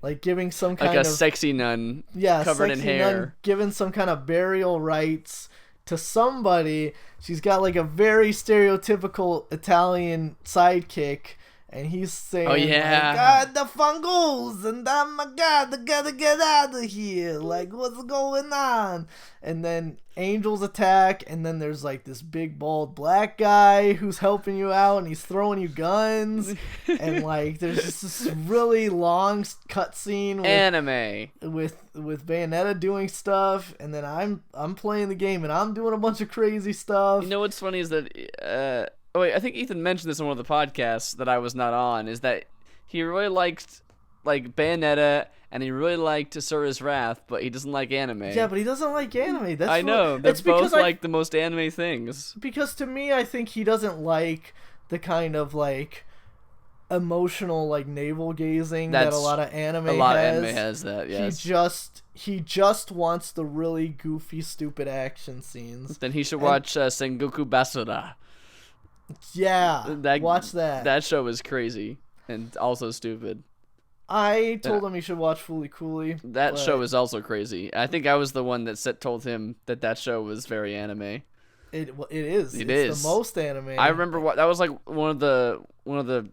like giving some kind of sexy nun, covered in hair, nun, giving some kind of burial rites to somebody. She's got like a very stereotypical Italian sidekick, and he's saying, "Oh yeah, God, the fungos, and oh my God, I gotta get out of here! Like, what's going on?" And then angels attack, and then there's like this big bald black guy who's helping you out, and he's throwing you guns, and like there's just this really long cutscene with Bayonetta doing stuff, and then I'm playing the game and I'm doing a bunch of crazy stuff. You know what's funny is that I think Ethan mentioned this on one of the podcasts that I was not on, is that he really liked like Bayonetta and he really liked Asura's Wrath, but he doesn't like anime. Yeah, but he doesn't like anime. I know. That's both like the most anime things. Because to me, I think he doesn't like the kind of like emotional like navel gazing that a lot of anime has. A lot of anime has that, yes. He just wants the really goofy, stupid action scenes. Then he should watch Sengoku Basara. Yeah, watch that. That show is crazy and also stupid. I told him he should watch Fooly Cooly. That show is also crazy. I think I was the one that told him that show was very anime. It is. It's the most anime. I remember that was like one of the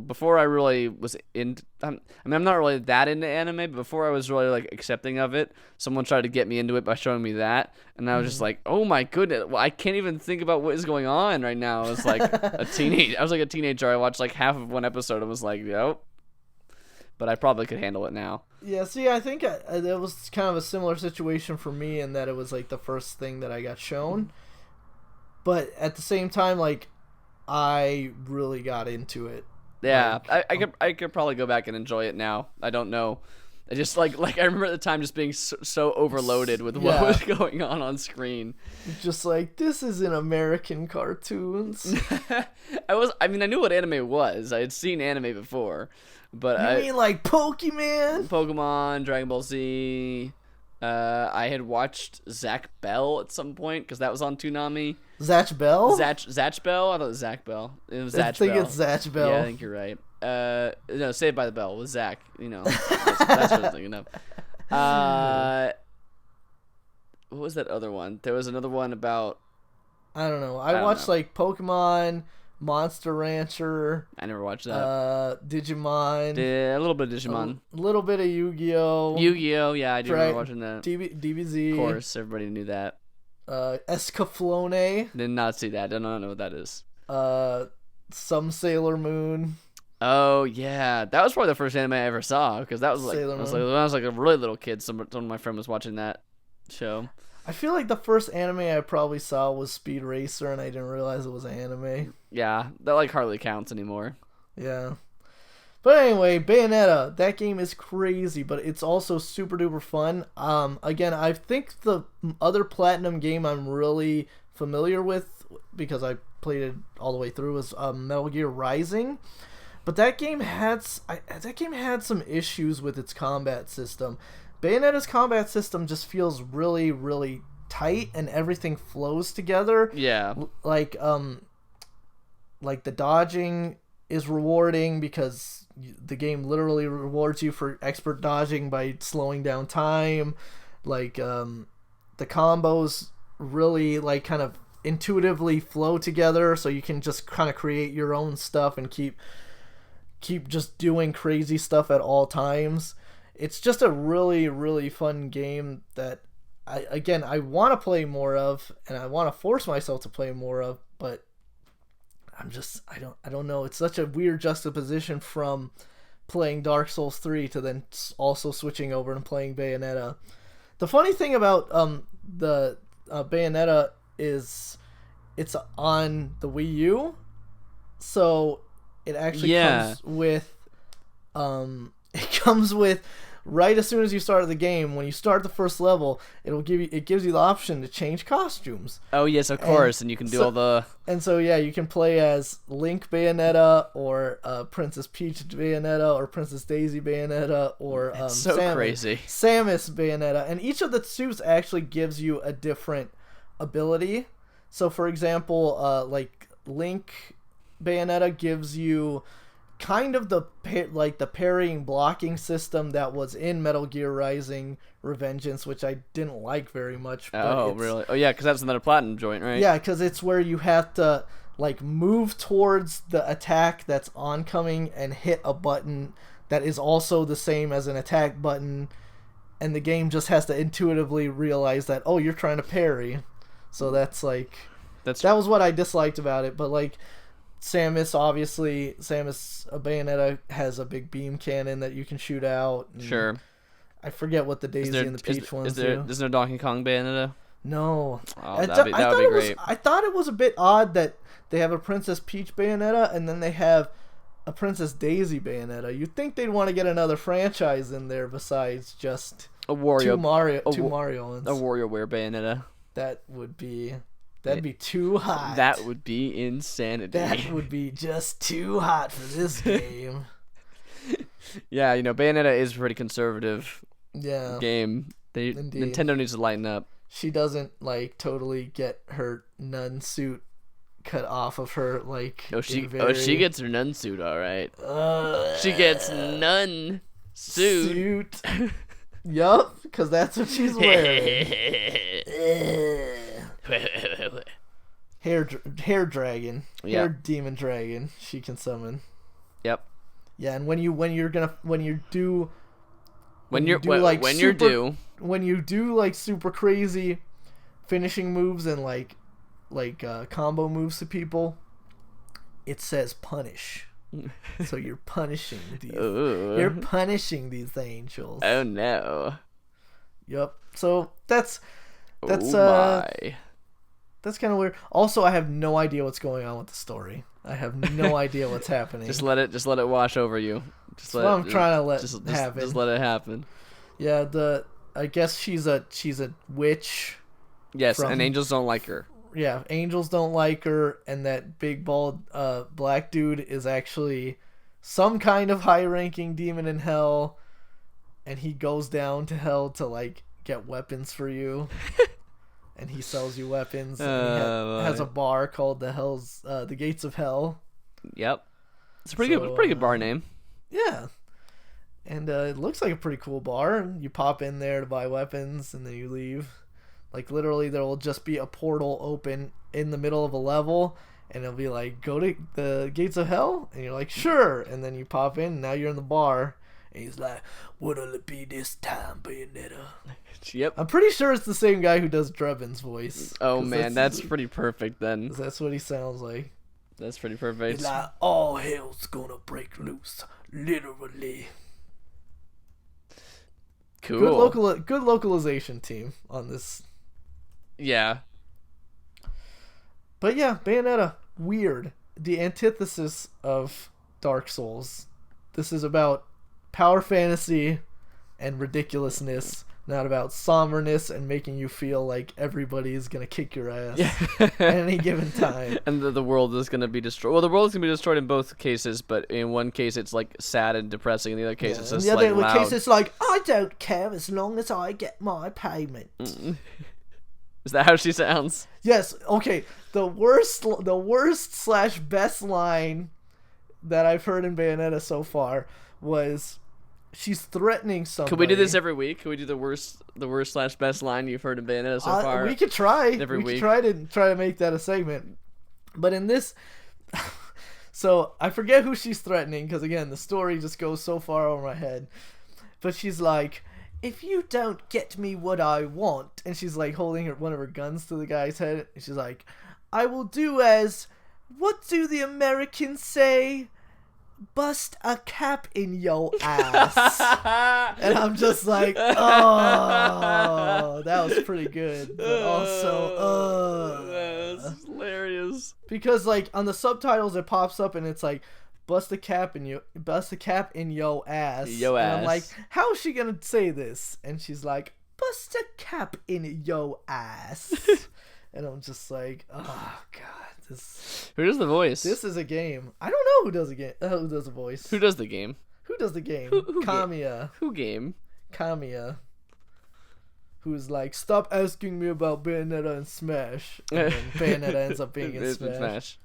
before I really was in. I mean, I'm not really that into anime, but before I was really like accepting of it, someone tried to get me into it by showing me that, and I was just like, "Oh my goodness! Well, I can't even think about what is going on right now." I was like a teenager. I watched like half of one episode and was like, "Nope." But I probably could handle it now. Yeah, see, I think it was kind of a similar situation for me in that it was like the first thing that I got shown. But at the same time, like, I really got into it. Yeah, like, I could probably go back and enjoy it now. I don't know. I just like I remember at the time just being so overloaded with what was going on screen. Just like, this isn't American cartoons. I knew what anime was. I had seen anime before. But you mean like Pokemon, Dragon Ball Z. I had watched Zach Bell at some point because that was on Toonami. Zatch Bell? Zatch Bell? I thought it was Zach Bell. It was Zatch Bell. I think it's Zatch Bell. Yeah, I think you're right. No, Saved by the Bell with Zach. That's what I'm thinking of. What was that other one? There was another one about... I don't know. I watched like Pokemon, Monster Rancher. I never watched that. Digimon. A little bit of Digimon. A little bit of Yu-Gi-Oh. Yu-Gi-Oh, yeah, I do remember watching that. DBZ. Of course, everybody knew that. Escaflowne. Did not see that. Did not know what that is. Some Sailor Moon. Oh yeah, that was probably the first anime I ever saw because that was like, when I was like a really little kid. Someone of my friend was watching that show. I feel like the first anime I probably saw was Speed Racer, and I didn't realize it was an anime. Yeah, that like hardly counts anymore. Yeah. But anyway, Bayonetta, that game is crazy, but it's also super duper fun. Again, I think the other Platinum game I'm really familiar with, because I played it all the way through, was Metal Gear Rising. But that game had some issues with its combat system. Bayonetta's combat system just feels really, really tight, and everything flows together. Yeah. Like the dodging is rewarding because the game literally rewards you for expert dodging by slowing down time. Like the combos really like kind of intuitively flow together, so you can just kind of create your own stuff and keep just doing crazy stuff at all times. It's just a really, really fun game that I want to play more of, and I want to force myself to play more of, but I don't know. It's such a weird juxtaposition from playing Dark Souls 3 to then also switching over and playing Bayonetta. The funny thing about the Bayonetta is it's on the Wii U, so it actually comes with right as soon as you start the game. When you start the first level, it gives you the option to change costumes. Oh yes, of course, and you can do all the. And so yeah, you can play as Link Bayonetta, or Princess Peach Bayonetta, or Princess Daisy Bayonetta, or crazy Samus Bayonetta, and each of the suits actually gives you a different ability. So for example, like Link Bayonetta gives you kind of the parrying blocking system that was in Metal Gear Rising Revengeance, which I didn't like very much. Oh, really? Oh, yeah, because that's another Platinum joint, right? Yeah, because it's where you have to like move towards the attack that's oncoming and hit a button that is also the same as an attack button, and the game just has to intuitively realize that, oh, you're trying to parry. So that was what I disliked about it. But like Samus Bayonetta has a big beam cannon that you can shoot out. Sure. I forget what the Daisy and the Peach ones do. Is there Donkey Kong Bayonetta? No. Oh, that would be great. I thought it was a bit odd that they have a Princess Peach Bayonetta and then they have a Princess Daisy Bayonetta. You'd think they'd want to get another franchise in there besides just two Mario ones. A WarioWare Bayonetta. That'd be too hot. That would be insanity. That would be just too hot for this game. Yeah, Bayonetta is a pretty conservative game. Nintendo needs to lighten up. She doesn't totally get her nun suit cut off of her she gets her nun suit, all right. She gets nun suit. Yup, because that's what she's wearing. Hair dragon. Yep. Hair demon dragon she can summon. Yep. Yeah, and when you do super crazy finishing moves and combo moves to people, it says punish. So you're punishing these angels. Oh no. Yep. So that's that's kind of weird. Also, I have no idea what's going on with the story. I have no idea what's happening. Just let it wash over you. I'm trying to let happen. Just let it happen. Yeah, I guess she's a witch. Yes, and angels don't like her. Yeah, angels don't like her, and that big bald black dude is actually some kind of high-ranking demon in hell, and he goes down to hell to get weapons for you. And he sells you weapons. And he has a bar called the Gates of Hell. Yep, it's a pretty good bar name. Yeah, and it looks like a pretty cool bar. You pop in there to buy weapons, and then you leave. Literally, there will just be a portal open in the middle of a level, and it'll be like, go to the gates of hell, and you're like, sure, and then you pop in, and now you're in the bar, and he's like, what'll it be this time, Bayonetta? Yep. I'm pretty sure it's the same guy who does Drebin's voice. Oh man, that's pretty perfect then. That's what he sounds like. That's pretty perfect. He's like, all hell's gonna break loose, literally. Cool. Good localization team on this. Yeah. But yeah, Bayonetta, weird. The antithesis of Dark Souls. This is about power fantasy and ridiculousness, not about somberness and making you feel like everybody is going to kick your ass at any given time. And the world is going to be destroyed. Well, the world is going to be destroyed in both cases, but in one case it's like sad and depressing, in the other case it's just like loud. In the other case it's like, I don't care as long as I get my payment. Is that how she sounds? Yes. Okay. The worst / best line that I've heard in Bayonetta so far was she's threatening somebody. Can we do this every week? Can we do the worst / best line you've heard in Bayonetta so far? We could try. Every week. We could try to make that a segment. But in this, so I forget who she's threatening because again the story just goes so far over my head. But she's like, if you don't get me what I want, and she's like holding one of her guns to the guy's head, and she's like, I will do as, what do the Americans say? Bust a cap in your ass. And I'm just like, oh, that was pretty good. But also, that's hilarious. Because like on the subtitles it pops up and it's like, bust a cap in your ass. Yo and ass. I'm like, how is she gonna say this? And she's like, bust a cap in yo ass. And I'm just like, oh god, this. Who does the voice? This is a game. I don't know who does the voice. Who does the game? Who does the game? Who Kamiya. Who game? Kamiya. Who's like, stop asking me about Bayonetta and Smash. And then Bayonetta ends up being in Smash.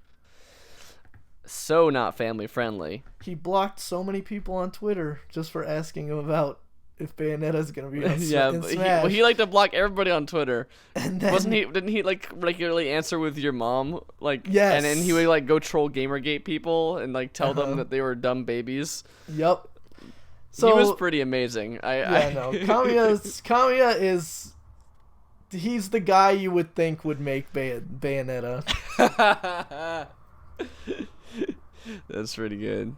So not family friendly. He blocked so many people on Twitter just for asking him about if Bayonetta's gonna be in Smash. He liked to block everybody on Twitter. And then, didn't he like regularly answer with your mom? Like, yes. And then he would like go troll Gamergate people and like tell them that they were dumb babies. Yep. So he was pretty amazing. Kamiya is, he's the guy you would think would make Bayonetta. That's pretty good.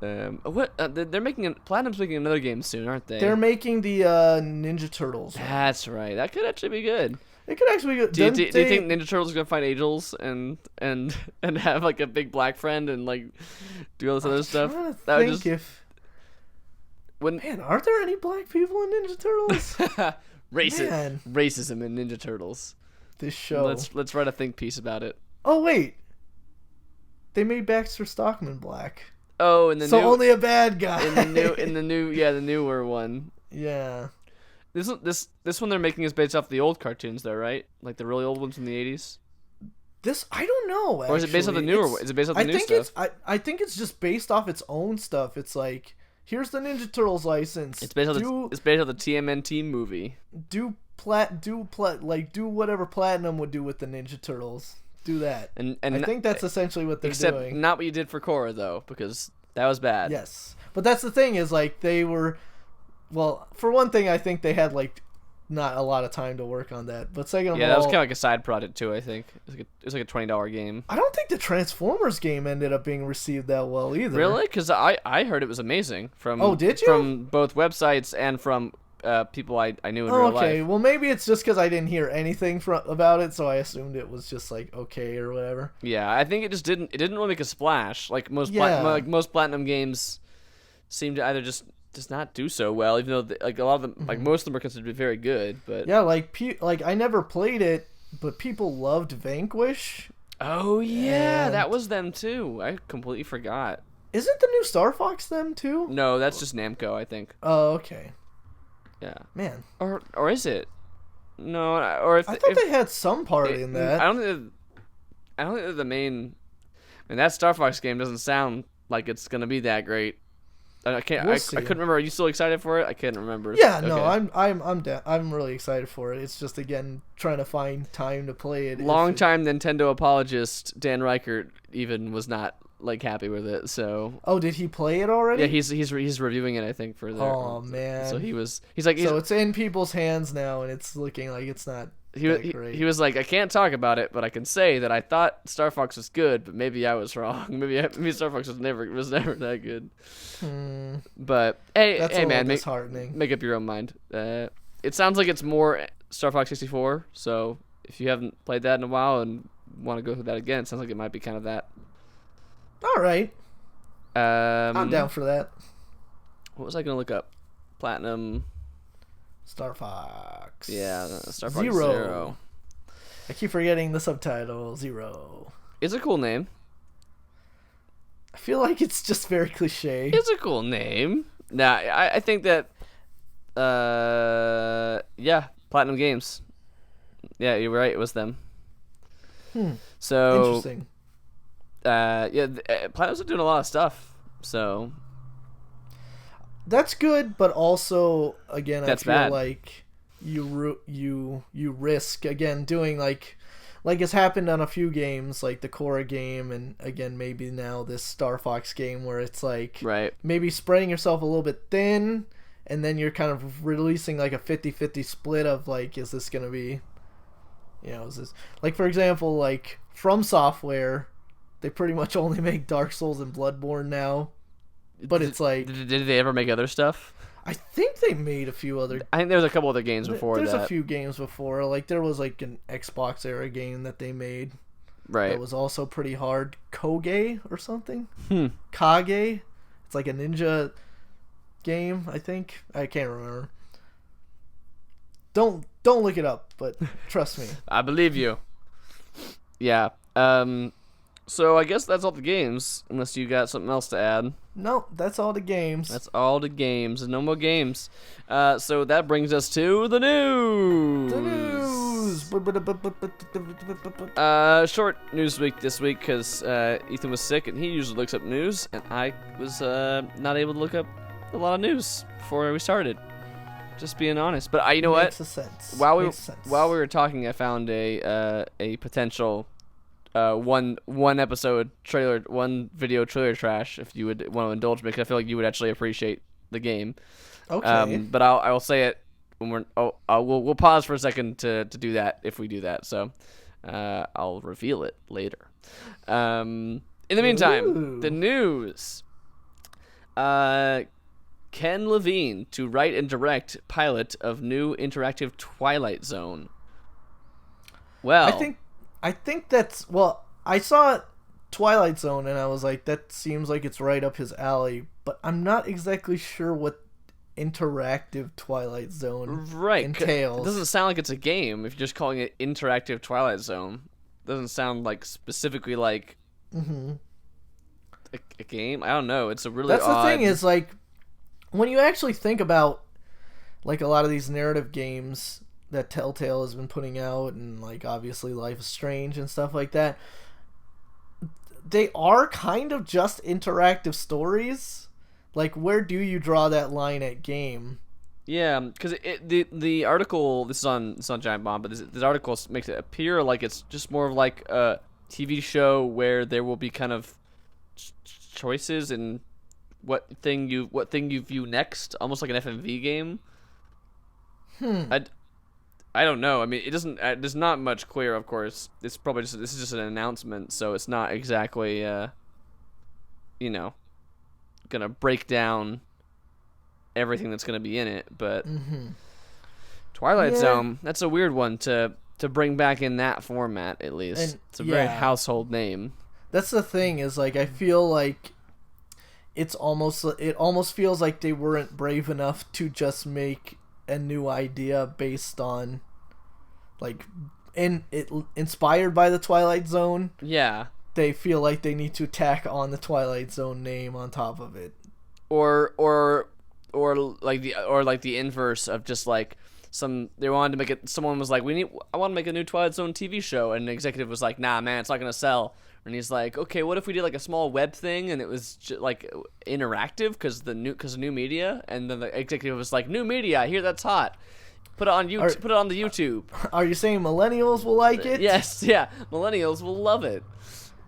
They're making Platinum's making another game soon, aren't they? They're making the Ninja Turtles. That's right. That could actually be good. It could actually be good. Do you think Ninja Turtles are gonna fight angels and have like a big black friend and like do all this other stuff? That would just man, aren't there any black people in Ninja Turtles? Racism in Ninja Turtles. This show. Let's write a think piece about it. Oh wait, they made Baxter Stockman black. Oh, and only a bad guy in the newer one. Yeah. This one they're making is based off the old cartoons, though, right? Like the really old ones from the 80s. This I don't know. Actually. Or is it based off the newer? Is it based off the new stuff? I think it's just based off its own stuff. It's like, here's the Ninja Turtles license. It's based off the TMNT movie. Do whatever Platinum would do with the Ninja Turtles. Do that. And I think that's essentially what they're doing. Except not what you did for Korra, though, because that was bad. Yes. But that's the thing is, like, they were... Well, for one thing, I think they had, like, not a lot of time to work on that. But second of all... that was kind of like a side project, too, I think. It was like a $20 game. I don't think the Transformers game ended up being received that well, either. Really? Because I heard it was amazing. Did you? From both websites and from... people I knew in real life. Okay, well maybe it's just because I didn't hear anything about it, so I assumed it was just like okay or whatever. Yeah, I think it didn't really make a splash. Like most Platinum games seem to either just not do so well, even though like a lot of them, like most of them are considered to be very good. But yeah, like I never played it, but people loved Vanquish. Oh yeah, that was them too. I completely forgot. Isn't the new Star Fox them too? No, that's just Namco, I think. Oh, okay. Yeah. Man. Or is it? No, I thought they had some part in that. I don't think they're the main. I mean, that Star Fox game doesn't sound like it's gonna be that great. I can't. We'll I see. couldn't remember. Are you still excited for it? I can't remember. Yeah, Okay. no, I'm really excited for it. It's just again trying to find time to play it. Longtime Nintendo apologist Dan Reichert even was not like happy with it. So. Oh, did he play it already? Yeah, he's reviewing it. I think for the. Oh man. So he's like. So it's in people's hands now, and it's looking like it's not. He was like, I can't talk about it, but I can say that I thought Star Fox was good, but maybe I was wrong. Maybe Star Fox was never that good. But hey man, make up your own mind. It sounds like it's more Star Fox 64. So if you haven't played that in a while and want to go through that again, it sounds like it might be kind of that. All right. I'm down for that. What was I gonna look up? Platinum. Star Fox. Yeah, Star Fox Zero. I keep forgetting the subtitle. Zero. It's a cool name. I feel like it's just very cliche. It's a cool name. Nah, I think that. Yeah, Platinum Games. Yeah, you're right. It was them. So. Interesting. Yeah, Platinum's been doing a lot of stuff. So. That's good, but also again, That's I feel bad. like you risk again doing like it's happened on a few games, like the Korra game, and again maybe now this Star Fox game, where it's like right. maybe spreading yourself a little bit thin, and then you're kind of releasing like a 50-50 split of like, is this gonna be, is this like, for example, like From Software, they pretty much only make Dark Souls and Bloodborne now. But it's like... Did they ever make other stuff? I think they made a few other... I think there was a couple other games before There's that. a few games before. Like, there was like an Xbox era game that they made. Right. That was also pretty hard. Koge or something? Kage? It's like a ninja game, I think. I can't remember. Don't look it up, but trust me. I believe you. Yeah. So I guess that's all the games, unless you got something else to add. No, that's all the games. That's all the games. No more games. So that brings us to the news. The news. Short news week this week because Ethan was sick and he usually looks up news, and I was not able to look up a lot of news before we started. Just being honest, but you know what? Makes sense. While we were talking, I found a potential. One episode trailer, one video trailer trash. If you would want to indulge me, because I feel like you would actually appreciate the game. Okay. But I will say it when we'll pause for a second to do that if we do that. So, I'll reveal it later. In the meantime, the news. Ken Levine to write and direct pilot of new interactive Twilight Zone. Well, I think that's... Well, I saw Twilight Zone, and I was like, that seems like it's right up his alley, but I'm not exactly sure what interactive Twilight Zone entails. It doesn't sound like it's a game if you're just calling it interactive Twilight Zone. It doesn't sound like specifically like a game. I don't know. It's a really That's odd... the thing is, like, when you actually think about, like, a lot of these narrative games that Telltale has been putting out, and like obviously Life is Strange and stuff like that, they are kind of just interactive stories. Like, where do you draw that line at game? Yeah, because the article, this is on Giant Bomb, but this article makes it appear like it's just more of like a TV show where there will be kind of choices in what thing you view next, almost like an FMV game. I don't know. I mean, it doesn't. There's not much clear, of course. It's probably this is just an announcement, so it's not exactly, gonna break down everything that's gonna be in it. But Twilight Zone, that's a weird one to bring back in that format. At least And, it's a very household name. That's the thing. Is like, I feel like it almost feels like they weren't brave enough to just make a new idea based on, like, inspired by the Twilight Zone. Yeah. They feel like they need to tack on the Twilight Zone name on top of it. Or like the inverse of just like they wanted to make it. Someone was like, I want to make a new Twilight Zone TV show, and an executive was like, nah, man, it's not gonna sell. And he's like, okay, what if we did like a small web thing and it was like interactive because new media? And then the executive was like, new media, I hear that's hot. Put it on YouTube. Put it on the YouTube. Are you saying millennials will like it? Yes, yeah, millennials will love it.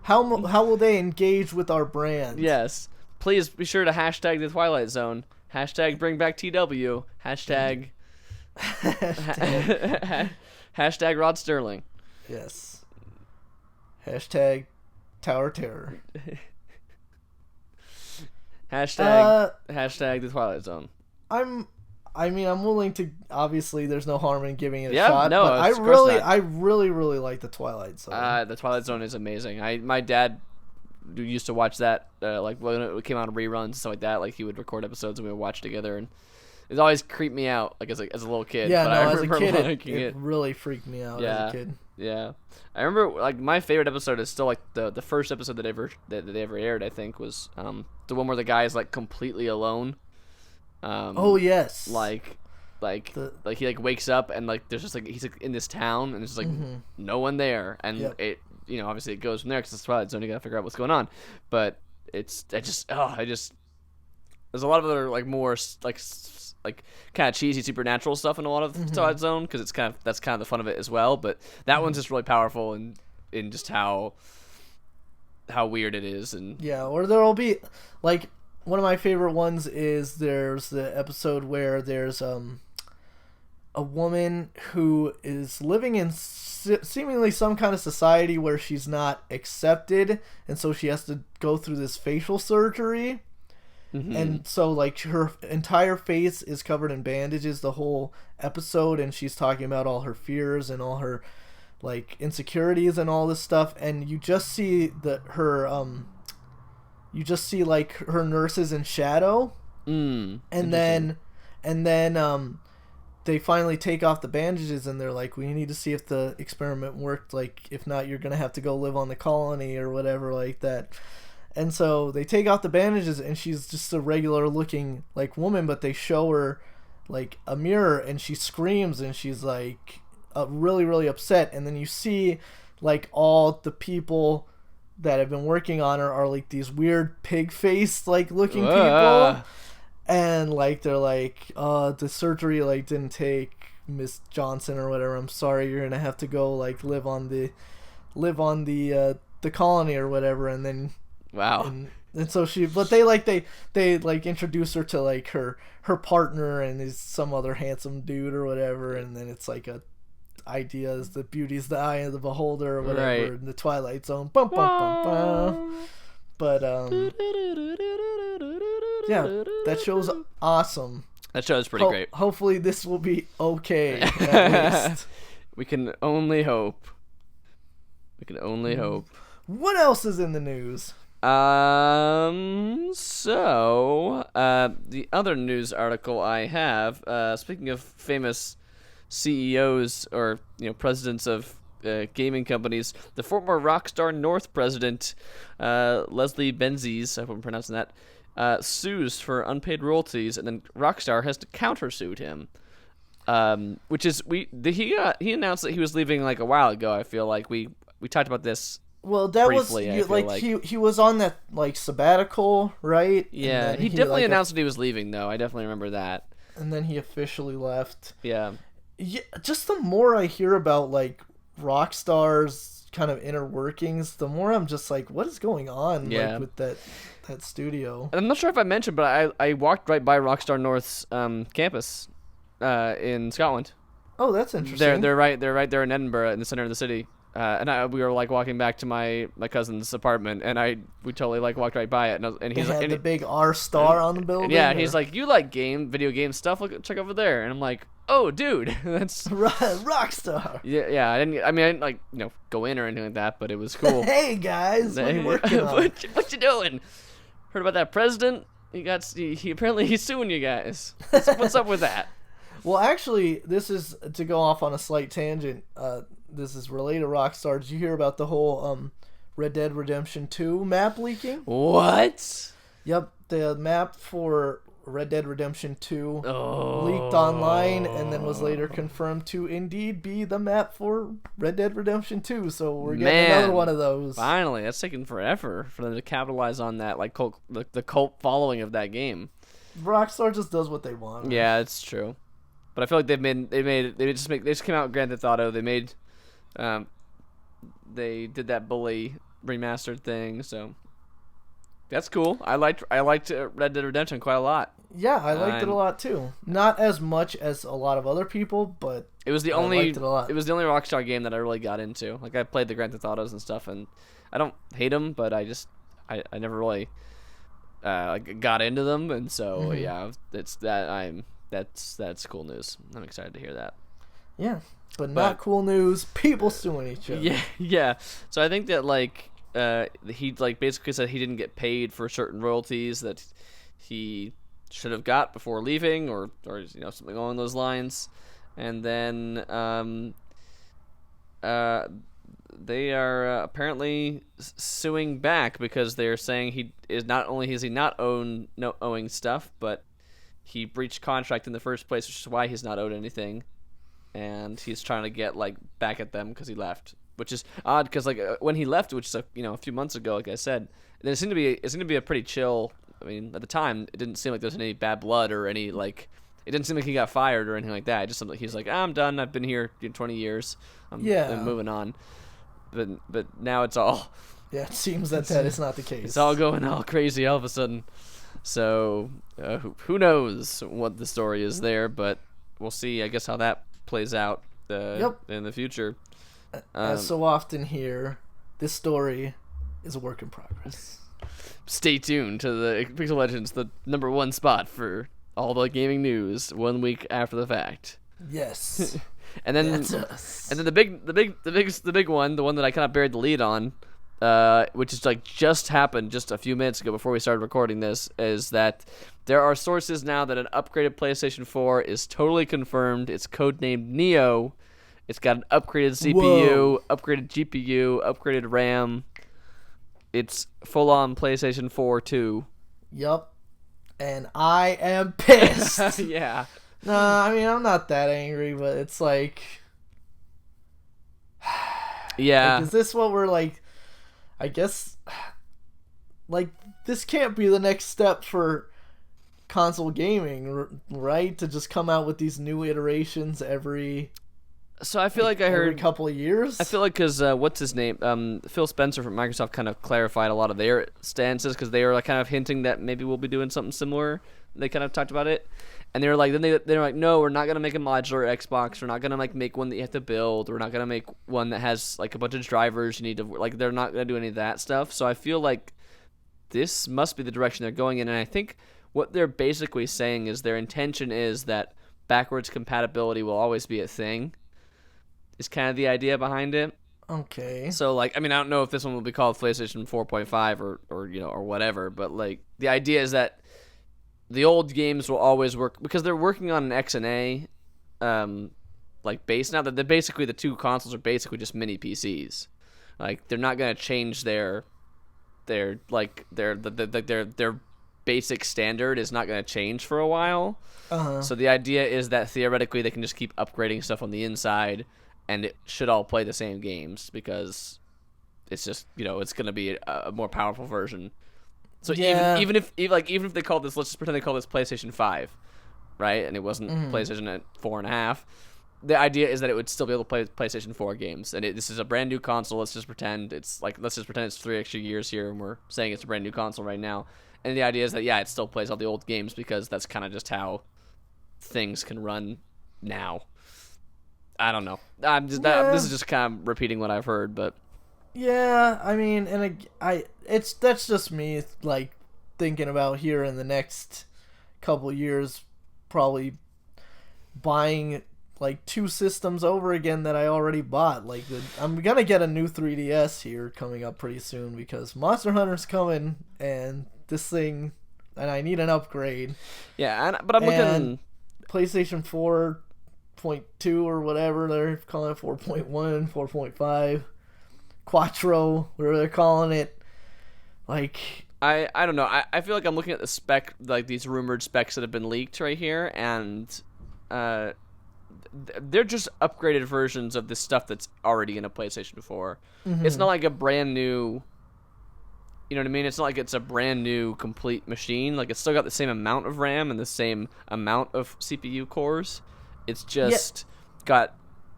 How will they engage with our brand? Yes, please be sure to hashtag the Twilight Zone. Hashtag bring back TW. Hashtag hashtag Rod Sterling. Yes. Hashtag Tower Terror. Hashtag the Twilight Zone. I'm willing to. Obviously, there's no harm in giving it a Yeah, shot. no, but of course not. I really like the Twilight Zone. The Twilight Zone is amazing. My dad used to watch that like when it came out on reruns and stuff like that. Like he would record episodes and we would watch together, and it always creeped me out like as a little kid. Yeah, but no, I as a remember kid, liking it really freaked me out as a kid. Yeah, I remember like my favorite episode is still like the first episode that they ever aired. I think was the one where the guy is like completely alone. Oh yes. Like he like wakes up and like there's just like he's like in this town and there's like no one there, and it obviously it goes from there because it's Twilight Zone, you gotta figure out what's going on, but there's a lot of other like more like kind of cheesy supernatural stuff in a lot of Twilight Zone because that's kind of the fun of it as well, but that one's just really powerful and in just how weird it is. And or there'll be like one of my favorite ones is there's the episode where there's a woman who is living in seemingly some kind of society where she's not accepted, and so she has to go through this facial surgery. And so like her entire face is covered in bandages the whole episode, and she's talking about all her fears and all her like insecurities and all this stuff, and you just see her nurses in shadow. And then they finally take off the bandages and they're like, we need to see if the experiment worked, like if not you're gonna have to go live on the colony or whatever like that. And so they take off the bandages and she's just a regular looking like woman, but they show her like a mirror and she screams and she's like really, really upset. And then you see like all the people that have been working on her are like these weird pig faced like looking people. And like they're like, the surgery like didn't take Miss Johnson or whatever. I'm sorry, you're gonna have to go like live on the colony or whatever. And then wow. And so they introduce her to like her partner, and is some other handsome dude or whatever, and then it's like a idea is the beauty's the eye of the beholder or whatever in the Twilight Zone. Bum, bum, bum, bum. But that show's awesome. That show's pretty great. Hopefully this will be okay at least. We can only hope. What else is in the news? So the other news article I have, speaking of famous CEOs or presidents of gaming companies, the former Rockstar North president, Leslie Benzies, I hope I'm pronouncing that, sues for unpaid royalties, and then Rockstar has to countersuit him. Which is he announced that he was leaving like a while ago. I feel like we talked about this. Well, that briefly, was like he was on that like sabbatical, right? Yeah, he definitely announced that he was leaving, though. I definitely remember that. And then he officially left. Yeah. Yeah. Just the more I hear about like Rockstar's kind of inner workings, the more I'm just like, what is going on like, with that studio? I'm not sure if I mentioned, but I walked right by Rockstar North's campus in Scotland. Oh, that's interesting. They're right there in Edinburgh, in the center of the city. And we were like walking back to my cousin's apartment, and we totally like walked right by it, and he's like, the big R star on the building. Yeah, he's like, you like video game stuff? Look, check over there. And I'm like, oh, dude, that's Rockstar. Yeah. I didn't like go in or anything like that, but it was cool. Hey guys, what are you working on? What you doing? Heard about that president? He apparently he's suing you guys. What's up with that? Well, actually, this is to go off on a slight tangent. This is related to Rockstar. Did you hear about the whole Red Dead Redemption 2 map leaking? What? Yep, the map for Red Dead Redemption 2 Oh. leaked online and then was later confirmed to indeed be the map for Red Dead Redemption 2. So we're getting another one of those. Finally, that's taking forever for them to capitalize on that, like the cult following of that game. Rockstar just does what they want. Yeah, it's true. But I feel like they just came out with Grand Theft Auto. They did that Bully remastered thing, so that's cool. I liked Red Dead Redemption quite a lot. Yeah, I liked it a lot too. Not as much as a lot of other people, but it was the I only liked it a lot. It was the only Rockstar game that I really got into. Like I played the Grand Theft Autos and stuff, and I don't hate them, but I never really got into them, and so yeah, that's cool news. I'm excited to hear that. Yeah, but not cool news. People suing each other. Yeah. So I think that he basically said he didn't get paid for certain royalties that he should have got before leaving, or something along those lines, and then they are apparently suing back because they're saying he is not only is he not owing stuff, but he breached contract in the first place, which is why he's not owed anything, and he's trying to get back at them because he left. Which is odd because when he left, which is a few months ago, like I said, it seemed to be a pretty chill. I mean, at the time, it didn't seem like there was any bad blood or any it didn't seem like he got fired or anything like that. It just seemed like he was like, I'm done. I've been here 20 years. I'm moving on. But now it's all. Yeah, it seems that is not the case. It's all going all crazy all of a sudden. So who knows what the story is there? But we'll see. I guess how that plays out in the future. As so often here, this story is a work in progress. Stay tuned to the Pixel Legends, the #1 spot for all the gaming news 1 week after the fact. Yes. And then that's us. And then the big one, the one that I kind of buried the lead on, which is just happened just a few minutes ago before we started recording this, is that there are sources now that an upgraded PlayStation 4 is totally confirmed. It's codenamed Neo. It's got an upgraded CPU, upgraded GPU, upgraded RAM. It's full-on PlayStation 4 2. Yup. And I am pissed. Yeah. Nah, I mean, I'm not that angry, but it's yeah. Is this what we're I guess, this can't be the next step for console gaming, right? To just come out with these new iterations every... So I feel like I heard a couple of years. I feel like because what's his name? Phil Spencer from Microsoft kind of clarified a lot of their stances because they were kind of hinting that maybe we'll be doing something similar. They kind of talked about it, and they were like, they were like, no, we're not gonna make a modular Xbox. We're not gonna make one that you have to build. We're not gonna make one that has a bunch of drivers you need to they're not gonna do any of that stuff. So I feel like this must be the direction they're going in, and I think what they're basically saying is their intention is that backwards compatibility will always be a thing. Is kind of the idea behind it. Okay. So I don't know if this one will be called PlayStation 4.5 or whatever, but the idea is that the old games will always work because they're working on an XNA base now. That basically the two consoles are basically just mini PCs. They're not gonna change their basic standard is not gonna change for a while. So the idea is that theoretically they can just keep upgrading stuff on the inside. And it should all play the same games because it's just it's gonna be a more powerful version. So even if they call this, let's just pretend they call this PlayStation 5, right? And it wasn't PlayStation at 4.5. The idea is that it would still be able to play PlayStation 4 games, and this is a brand new console. Let's just pretend it's 3 extra years here, and we're saying it's a brand new console right now. And the idea is that it still plays all the old games because that's kind of just how things can run now. I don't know. This is just kind of repeating what I've heard, but yeah, I mean, and that's just me thinking about here in the next couple years, probably buying 2 systems over again that I already bought. I'm gonna get a new 3DS here coming up pretty soon because Monster Hunter's coming, and this thing, and I need an upgrade. Yeah, but I'm looking PlayStation 4.2 or whatever they're calling it, 4.1, 4.5, Quattro, whatever they're calling it. I don't know. I feel like I'm looking at the spec, like these rumored specs that have been leaked right here, and they're just upgraded versions of the stuff that's already in a PlayStation 4. It's not like a brand new. You know what I mean? It's not like it's a brand new complete machine. Like, it's still got the same amount of RAM and the same amount of CPU cores. It's just got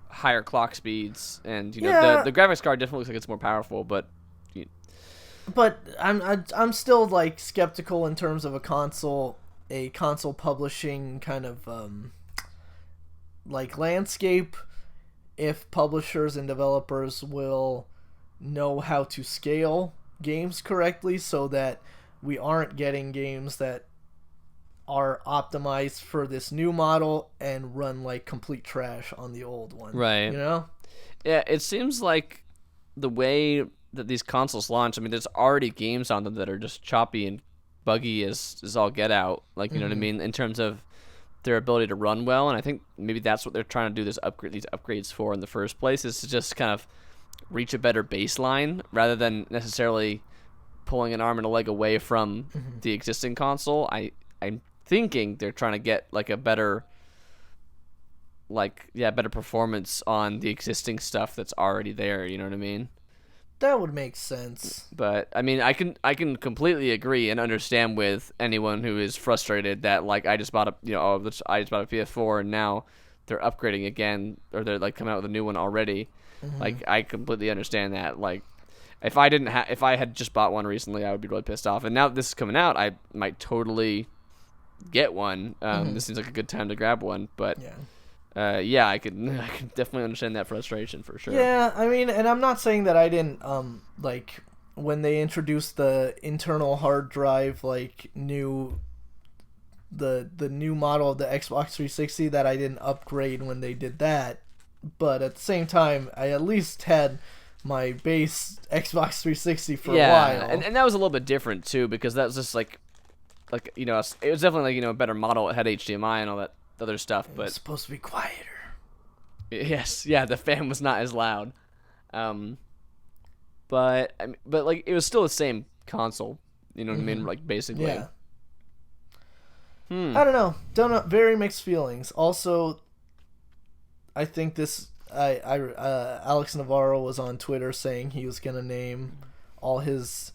higher clock speeds, and the graphics card definitely looks like it's more powerful, but I'm still like skeptical in terms of a console publishing kind of like landscape, if publishers and developers will know how to scale games correctly so that we aren't getting games that are optimized for this new model and run like complete trash on the old one. Right. Yeah, it seems like the way that these consoles launch, I mean, there's already games on them that are just choppy and buggy as all get out. Like, you know what I mean? In terms of their ability to run well, and I think maybe that's what they're trying to do these upgrades for in the first place, is to just kind of reach a better baseline rather than necessarily pulling an arm and a leg away from the existing console. I'm thinking they're trying to get like a better performance on the existing stuff that's already there, you know what I mean? That would make sense. But I mean, I can completely agree and understand with anyone who is frustrated that like I just bought a PS4 and now they're upgrading again, or they're like coming out with a new one already. Like, I completely understand that. Like, if I had just bought one recently, I would be really pissed off. And now that this is coming out, I might totally get one. This seems like a good time to grab one. But I could definitely understand that frustration for sure. Yeah, I mean, and I'm not saying that I didn't like when they introduced the internal hard drive, like the new model of the Xbox 360, that I didn't upgrade when they did that. But at the same time, I at least had my base Xbox 360 for a while. And that was a little bit different too, because that was just like it was definitely like a better model. It had HDMI and all that other stuff, but it's supposed to be quieter. Yes, yeah, the fan was not as loud. But like it was still the same console. You know what I mean? Like basically. Yeah. I don't know. Very mixed feelings. Also, I think this. Alex Navarro was on Twitter saying he was gonna name all his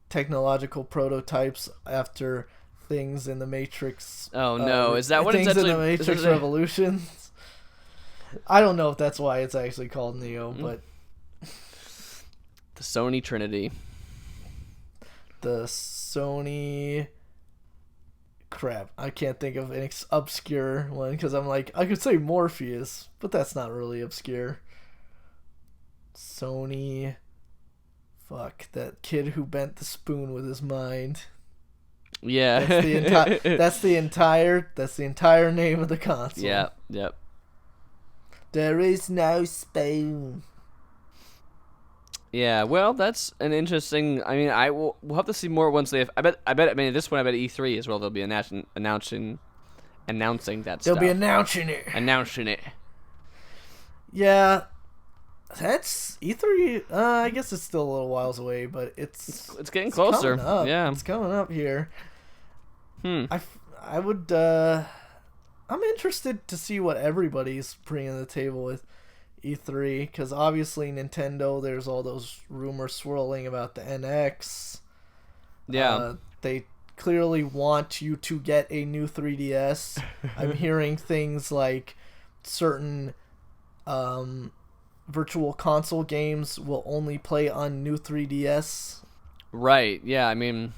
technological prototypes after things in the Matrix. Oh no! Is that what it's actually? Things in the Matrix Revolutions. I don't know if that's why it's actually called Neo, but the Sony Trinity. The Sony. Crap, I can't think of an obscure one because I'm like, I could say Morpheus, but that's not really obscure. Sony. Fuck, that kid who bent the spoon with his mind. Yeah. That's the entire name of the console. Yeah, yep. There is no spoon. Yeah, well, that's an interesting. I mean, we'll have to see more once they. I bet. I mean, at this point, I bet E3 as well. They'll be announcing that. They'll be announcing it. Announcing it. Yeah, that's E3. I guess it's still a little whiles away, but it's getting closer. Yeah, it's coming up here. I would. I'm interested to see what everybody's bringing to the table with E3, because obviously Nintendo, there's all those rumors swirling about the NX. Yeah. They clearly want you to get a new 3DS. I'm hearing things like certain virtual console games will only play on new 3DS. Right, yeah, I mean,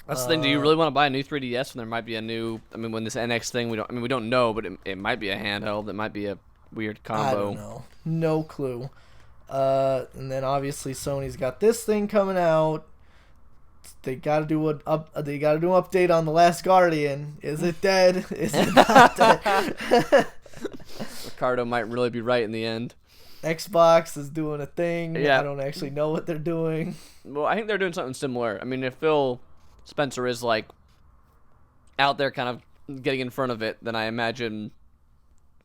that's the thing. Do you really want to buy a new 3DS when there might be a new... I mean, when this NX thing, we don't know, but it might be a handheld. It might be a weird combo. I don't know. No clue. And then obviously Sony's got this thing coming out. They gotta do an update on The Last Guardian. Is it dead? Is it not dead? Ricardo might really be right in the end. Xbox is doing a thing. Yeah. I don't actually know what they're doing. Well, I think they're doing something similar. I mean, if Phil Spencer is like out there kind of getting in front of it, then I imagine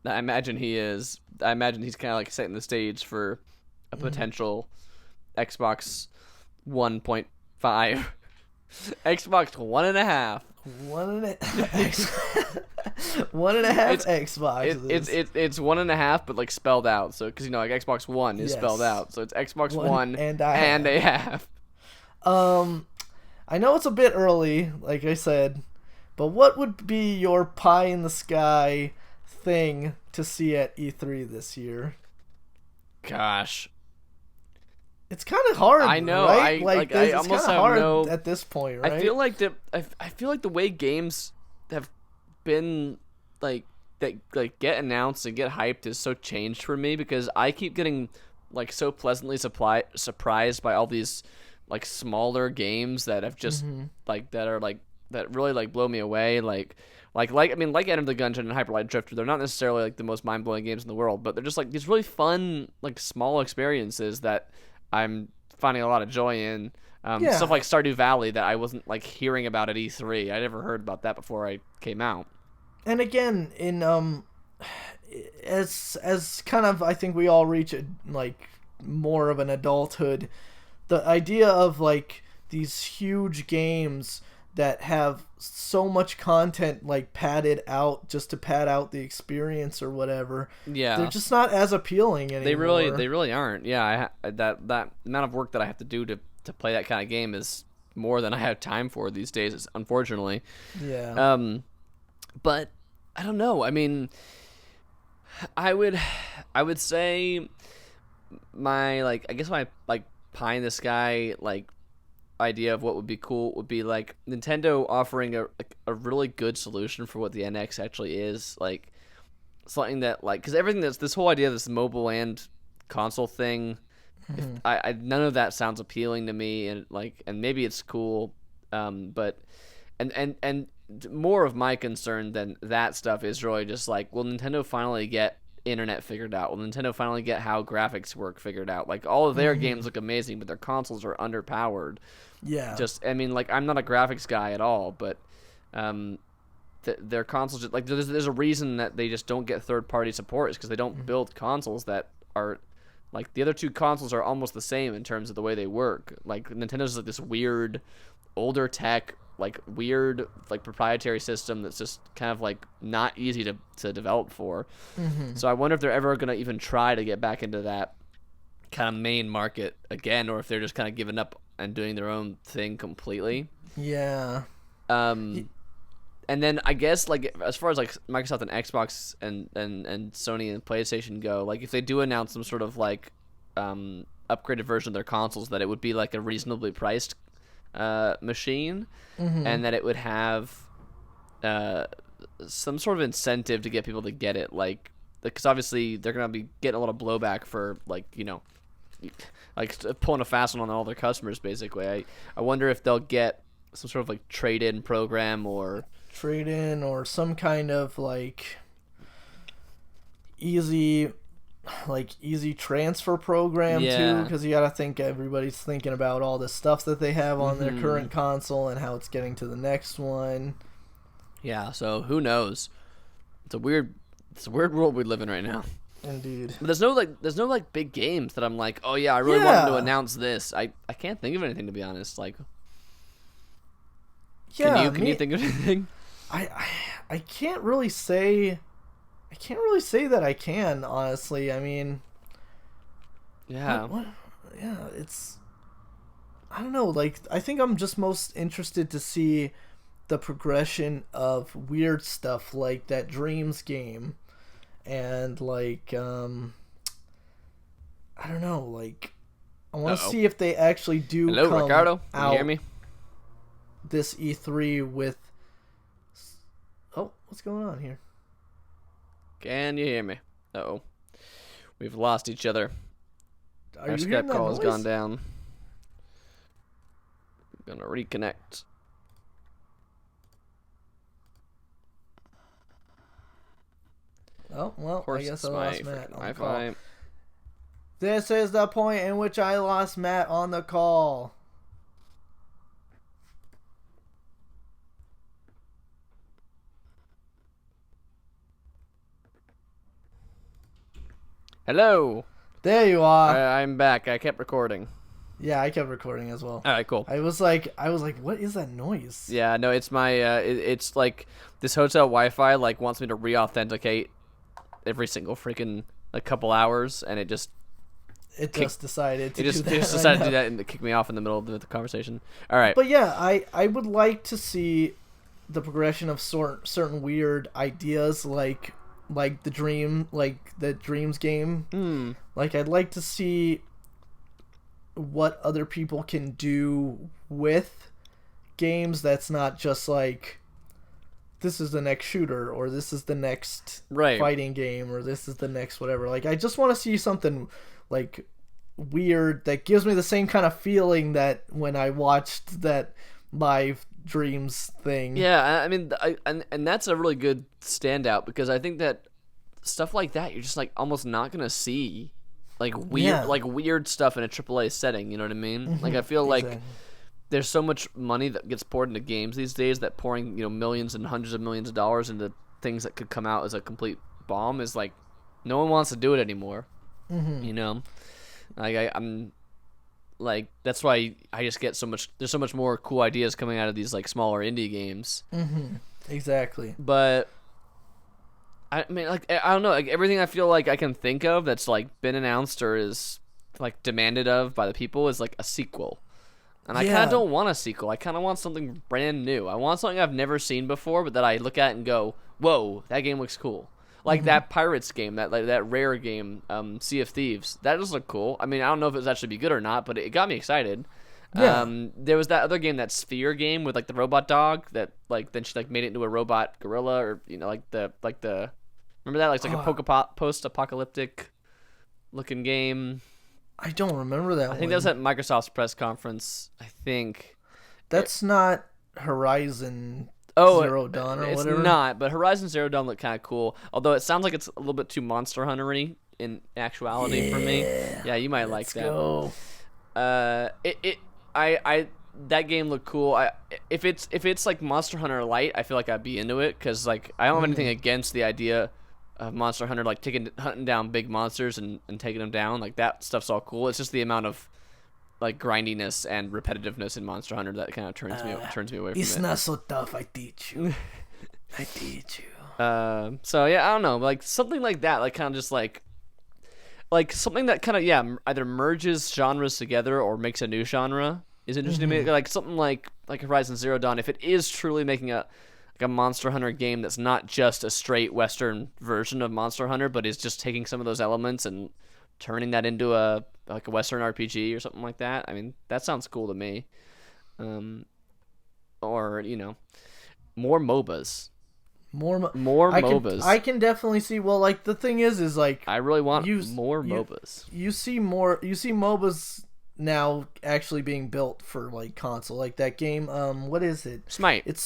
he is. I imagine he's kind of like setting the stage for a potential Xbox 1.5. Xbox 1.5. 1.5 1.5 Xboxes. It's 1.5, but like spelled out. So because like Xbox One is spelled out, so it's Xbox One and a half. I know it's a bit early, like I said, but what would be your pie in the sky thing to see at E3 this year? Gosh, it's kind of hard. I know. Right? I almost have hard at this point, right? I feel like the way games have been like that, like get announced and get hyped is so changed for me, because I keep getting like so pleasantly surprised by all these like smaller games that have just like that really like blow me away. Like Enter the Gungeon and Hyper Light Drifter. They're not necessarily like the most mind blowing games in the world, but they're just like these really fun like small experiences that I'm finding a lot of joy in. Stuff like Stardew Valley that I wasn't like hearing about at E3. I never heard about that before I came out. And again, in as kind of, I think we all reach like more of an adulthood, the idea of like these huge games that have so much content like padded out just to pad out the experience or whatever. Yeah, they're just not as appealing anymore. They really aren't. Yeah, that amount of work that I have to do to play that kind of game is more than I have time for these days, unfortunately. Yeah. But I don't know. I mean, I would say my like I guess my like pie in the sky like idea of what would be cool would be like Nintendo offering a really good solution for what the NX actually is, like something that like, because everything that's this whole idea of this mobile and console thing, I none of that sounds appealing to me, and like, and maybe it's cool, but and more of my concern than that stuff is really just like, will Nintendo finally get internet figured out? Will Nintendo finally get how graphics work figured out? Like, all of their games look amazing, but their consoles are underpowered. Yeah. Just, I mean, like, I'm not a graphics guy at all, but their consoles, just, like, there's a reason that they just don't get third-party support, is because they don't build consoles that are, like, the other two consoles are almost the same in terms of the way they work. Like, Nintendo's like this weird, older tech, like, weird, like, proprietary system that's just kind of, like, not easy to develop for. So I wonder if they're ever going to even try to get back into that kind of main market again, or if they're just kind of giving up and doing their own thing completely. Yeah. And then I guess, like, as far as like Microsoft and Xbox and Sony and PlayStation go, like, if they do announce some sort of like upgraded version of their consoles, that it would be like a reasonably priced machine, and that it would have some sort of incentive to get people to get it, like, because obviously they're gonna be getting a lot of blowback for, like, you know, like pulling a fast one on all their customers, basically. I wonder if they'll get some sort of like trade-in program or some kind of like easy transfer program too, because you gotta think everybody's thinking about all the stuff that they have on their current console and how it's getting to the next one. Yeah, so who knows? It's a weird world we live in right now. Indeed. But there's no big games that I'm like, oh yeah, I really want them to announce this. I can't think of anything, to be honest. Like, can you think of anything? I can't really say that I can, honestly. I mean, yeah. It's, I don't know, like, I think I'm just most interested to see the progression of weird stuff like that Dreams game, and like I don't know, like, I want to see if they actually do come Ricardo. Can out you hear me? This E3 with, oh, what's going on here? Can you hear me? Uh-oh. We've lost each other. Our Skype call has gone down. I'm gonna reconnect. Oh, well, I guess I lost Matt on the call. Wi-Fi. This is the point in which I lost Matt on the call. Hello. There you are. I'm back. I kept recording. Yeah, I kept recording as well. All right, cool. I was like, what is that noise? Yeah, no, it's my it's like this hotel Wi-Fi like wants me to re-authenticate every single freaking couple hours, and it just decided to it just do that. decided to do that and to kick me off in the middle of the conversation. All right. But yeah, I would like to see the progression of certain weird ideas like the Dreams game. Like I'd like to see what other people can do with games that's not just like this is the next shooter or this is the next fighting game or this is the next whatever. Like I just want to see something like weird that gives me the same kind of feeling that when I watched that live Dreams thing. Yeah, I mean, and that's a really good standout because I think that stuff like that you're just like almost not gonna see, like weird stuff in a AAA setting. You know what I mean? Mm-hmm. Like I feel like there's so much money that gets poured into games these days that pouring millions and hundreds of millions of dollars into things that could come out as a complete bomb is like no one wants to do it anymore. Mm-hmm. Like I'm. Like that's why I just get so much. There's so much more cool ideas coming out of these like smaller indie games. Mm-hmm. Exactly. But I mean, like I don't know. Like everything I feel like I can think of that's like been announced or is like demanded of by the people is like a sequel. And I kind of don't want a sequel. I kind of want something brand new. I want something I've never seen before, but that I look at and go, "Whoa, that game looks cool." Like that Pirates game, that Rare game, Sea of Thieves. That does look cool. I mean, I don't know if it's actually be good or not, but it got me excited. Yeah. There was that other game, that Sphere game with like the robot dog that like then she like made it into a robot gorilla or like the remember that like a post-apocalyptic looking game. I don't remember that. I think that was at Microsoft's press conference. I think that's not Horizon. Zero Dawn or it's whatever. It's not, but Horizon Zero Dawn looked kind of cool. Although it sounds like it's a little bit too Monster Hunter-y in actuality for me. Yeah, you might like that. Let's go. That game looked cool. If it's like Monster Hunter Light, I feel like I'd be into it because like I don't have anything against the idea of Monster Hunter like hunting down big monsters and taking them down. Like that stuff's all cool. It's just the amount of like grindiness and repetitiveness in Monster Hunter that kind of turns me away from it. It's not so tough. I teach you. I teach you. So yeah, I don't know, like something like that, like kind of just like something that kind of either merges genres together or makes a new genre is interesting to me. Like something like Horizon Zero Dawn, if it is truly making a Monster Hunter game that's not just a straight Western version of Monster Hunter, but is just taking some of those elements and turning that into a Western RPG or something like that. I mean, that sounds cool to me. Or more MOBAs. More MOBAs. I can definitely see. Well, like the thing is like I really want more MOBAs. You see MOBAs now actually being built for like console, like that game. What is it? Smite.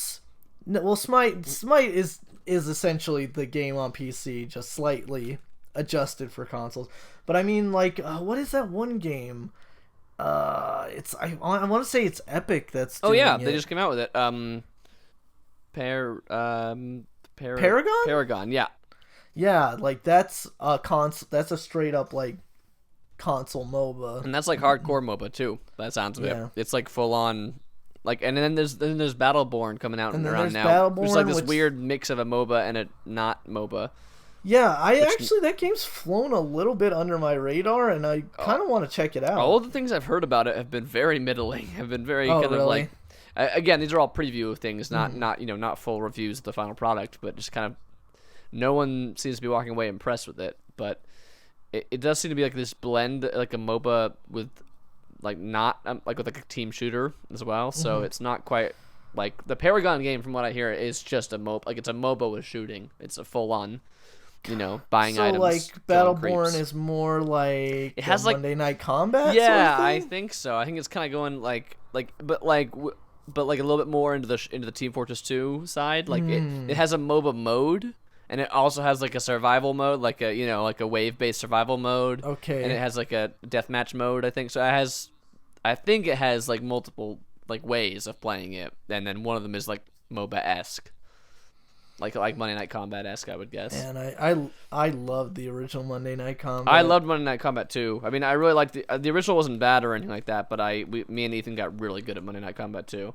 Smite is essentially the game on PC, just slightly adjusted for consoles. But I mean, like, what is that one game? I want to say it's Epic that's doing it. They just came out with it. Paragon? Paragon, yeah. Yeah, like that's a straight up like console MOBA. And that's like hardcore MOBA too. That sounds of it. It's like full on like, and then there's Battleborn coming out around now. There's like this weird mix of a MOBA and a not MOBA. Yeah, that game's flown a little bit under my radar, and I kind of want to check it out. All the things I've heard about it have been very middling. Have been very kind of like, again, these are all preview things, not full reviews of the final product, but just kind of, no one seems to be walking away impressed with it. But it does seem to be like this blend, like a MOBA with like not like with like a team shooter as well. So it's not quite like the Paragon game. From what I hear, is just a MOBA. Like it's a MOBA with shooting. It's a full on. Buying items. So, like, Battleborn is more like it has Monday Night Combat. Yeah, sort of I think so. I think it's kind of going but like a little bit more into the Team Fortress 2 side. Like it has a MOBA mode, and it also has like a survival mode, like a wave based survival mode. Okay. And it has like a deathmatch mode. I think so. I think it has like multiple like ways of playing it, and then one of them is like MOBA-esque. like Monday Night Combat-esque, I would guess. And I loved the original Monday Night Combat. I loved Monday Night Combat too. I mean, I really liked the original wasn't bad or anything like that, but me and Ethan got really good at Monday Night Combat too.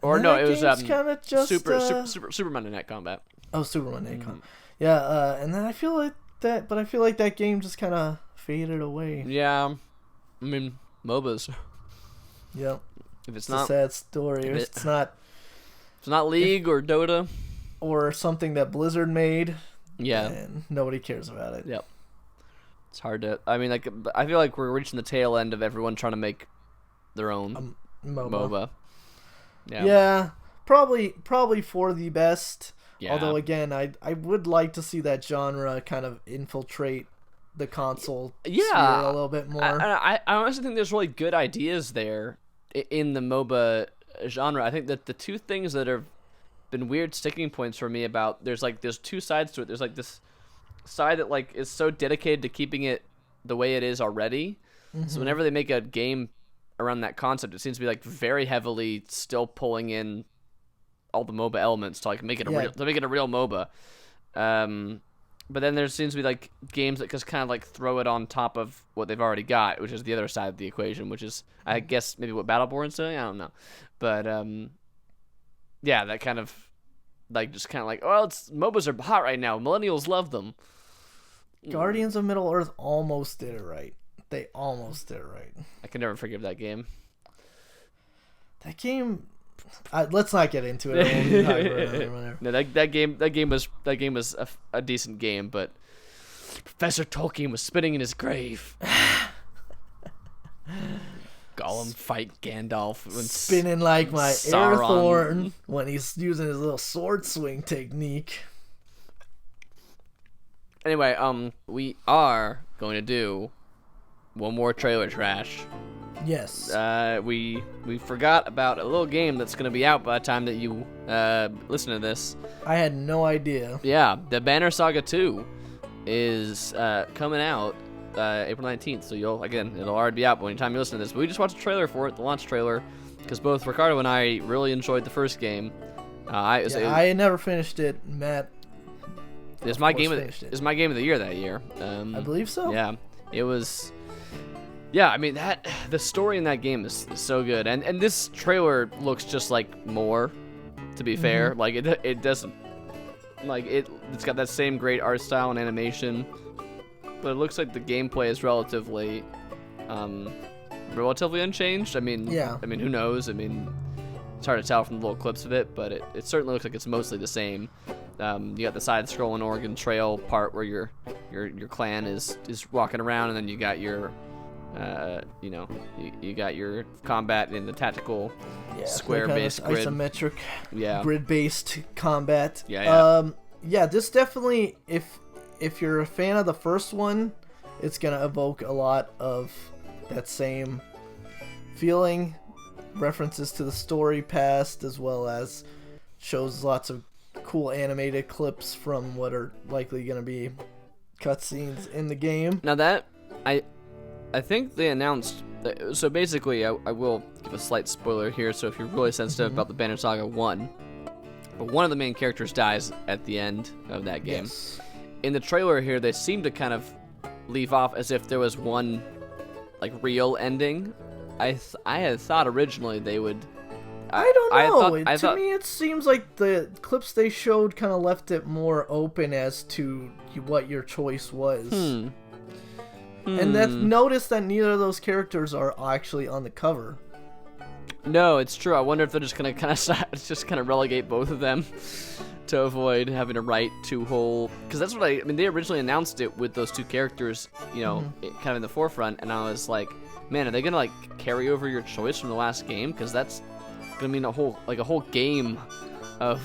Or no, it was just, Super Monday Night Combat. Oh, Super Monday Night Combat. Yeah, and then I feel like that game just kind of faded away. Yeah, I mean MOBAs. Yep. If it's a sad story. It's not League or Dota or something that Blizzard made. Yeah, and nobody cares about it. Yep. It's hard to. I mean, like I feel like we're reaching the tail end of everyone trying to make their own MOBA. Yeah, probably for the best. Yeah. Although again, I would like to see that genre kind of infiltrate the console sphere a little bit more. I honestly think there's really good ideas there in the MOBA genre. I think that the two things that have been weird sticking points for me about there's two sides to it. There's like this side that like is so dedicated to keeping it the way it is already. Mm-hmm. So whenever they make a game around that concept, it seems to be like very heavily still pulling in all the MOBA elements to like make it a real MOBA. But then there seems to be like games that just kind of like throw it on top of what they've already got, which is the other side of the equation, which is I guess maybe what Battleborn's doing. I don't know, but yeah, that kind of like just kind of like, well, MOBAs are hot right now. Millennials love them. Guardians of Middle Earth almost did it right. They almost did it right. I can never forgive that game. That game. Let's not get into it. No, that game was a decent game, but Professor Tolkien was spinning in his grave. Gollum fight Gandalf when spinning like my Arathorn when he's using his little sword swing technique. Anyway, we are going to do one more trailer trash. Yes. We forgot about a little game that's going to be out by the time that you listen to this. I had no idea. Yeah, the Banner Saga 2 is coming out April 19th, so it'll already be out by the time you listen to this. But we just watched a trailer for it, the launch trailer, because both Ricardo and I really enjoyed the first game. I never finished it. Matt. It's my game of the year that year. I believe so. Yeah, it was. Yeah, I mean the story in that game is so good, and this trailer looks just like more. To be fair, like it doesn't, like it's got that same great art style and animation, but it looks like the gameplay is relatively unchanged. I mean, who knows? I mean, it's hard to tell from the little clips of it, but it certainly looks like it's mostly the same. You got the side-scrolling Oregon Trail part where your clan is walking around, and then you got your you got your combat in the tactical square-based grid. Isometric grid-based combat. This definitely, if you're a fan of the first one, it's going to evoke a lot of that same feeling, references to the story past, as well as shows lots of cool animated clips from what are likely going to be cutscenes in the game. Now that I think they announced. So basically, I will give a slight spoiler here. So if you're really sensitive about the Banner Saga 1, but one of the main characters dies at the end of that game. Yes. In the trailer here, they seem to kind of leave off as if there was one like real ending. I had thought originally they would. I don't know. To me, it seems like the clips they showed kind of left it more open as to what your choice was. And notice that neither of those characters are actually on the cover. No, it's true. I wonder if they're just gonna kind of relegate both of them to avoid having to write two whole. Because that's what I mean. They originally announced it with those two characters, kind of in the forefront, and I was like, man, are they gonna like carry over your choice from the last game? Because that's gonna mean a whole game of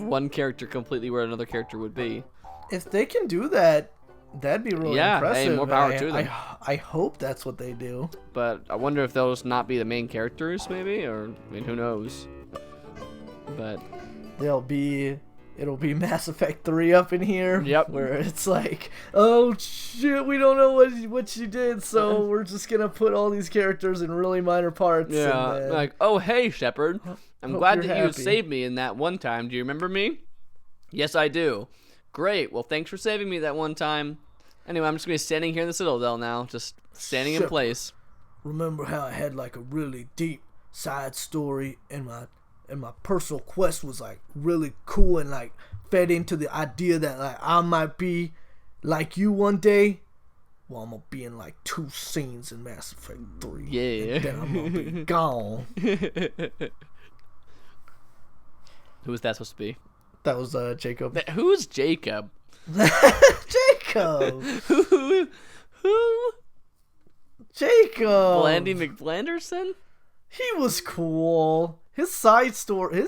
one character completely where another character would be. If they can do that, that'd be really impressive. Hey, more power to them. I hope that's what they do. But I wonder if those not be the main characters, maybe, or I mean, who knows? But they'll be it'll be Mass Effect 3 up in here. Yep. Where it's like, oh shit, we don't know what you did, so we're just gonna put all these characters in really minor parts. Yeah. And then, Like, oh hey Shepard, I'm glad that you happy. saved me in that one time. Do you remember me? Yes, I do. Great. Well, thanks for saving me that one time. Anyway, I'm just gonna be standing here in the Citadel now, just standing in place. Remember how I had like a really deep side story and my personal quest was like really cool and like fed into the idea that like I might be like you one day? Well, I'm gonna be in like 2 scenes in Mass Effect 3. Yeah. And then I'm gonna be gone. Who was that supposed to be? That was Jacob. Who's Jacob? Jacob! Who? Jacob! Blandy McBlanderson? He was cool. His side story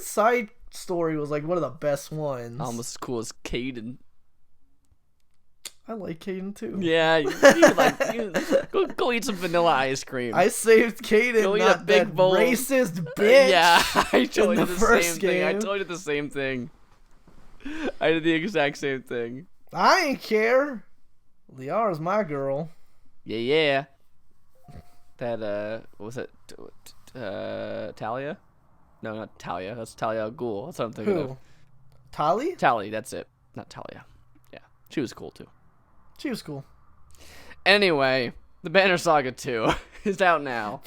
was like one of the best ones. Almost as cool as Caden. I like Caden too. Yeah, go eat some vanilla ice cream. I saved Caden, Go eat not a big that bowl. Racist bitch. Yeah, I totally in did the the first same thing. I game. totally did the same thing. I did the exact same thing. I ain't care. Liara's my girl. Yeah. That what was it? Talia? No, not Talia. That's Talia al Ghul. That's what I'm thinking of. Tali? Tali, that's it. Not Talia. Yeah, she was cool too. She was cool. Anyway, the Banner Saga 2 is out now.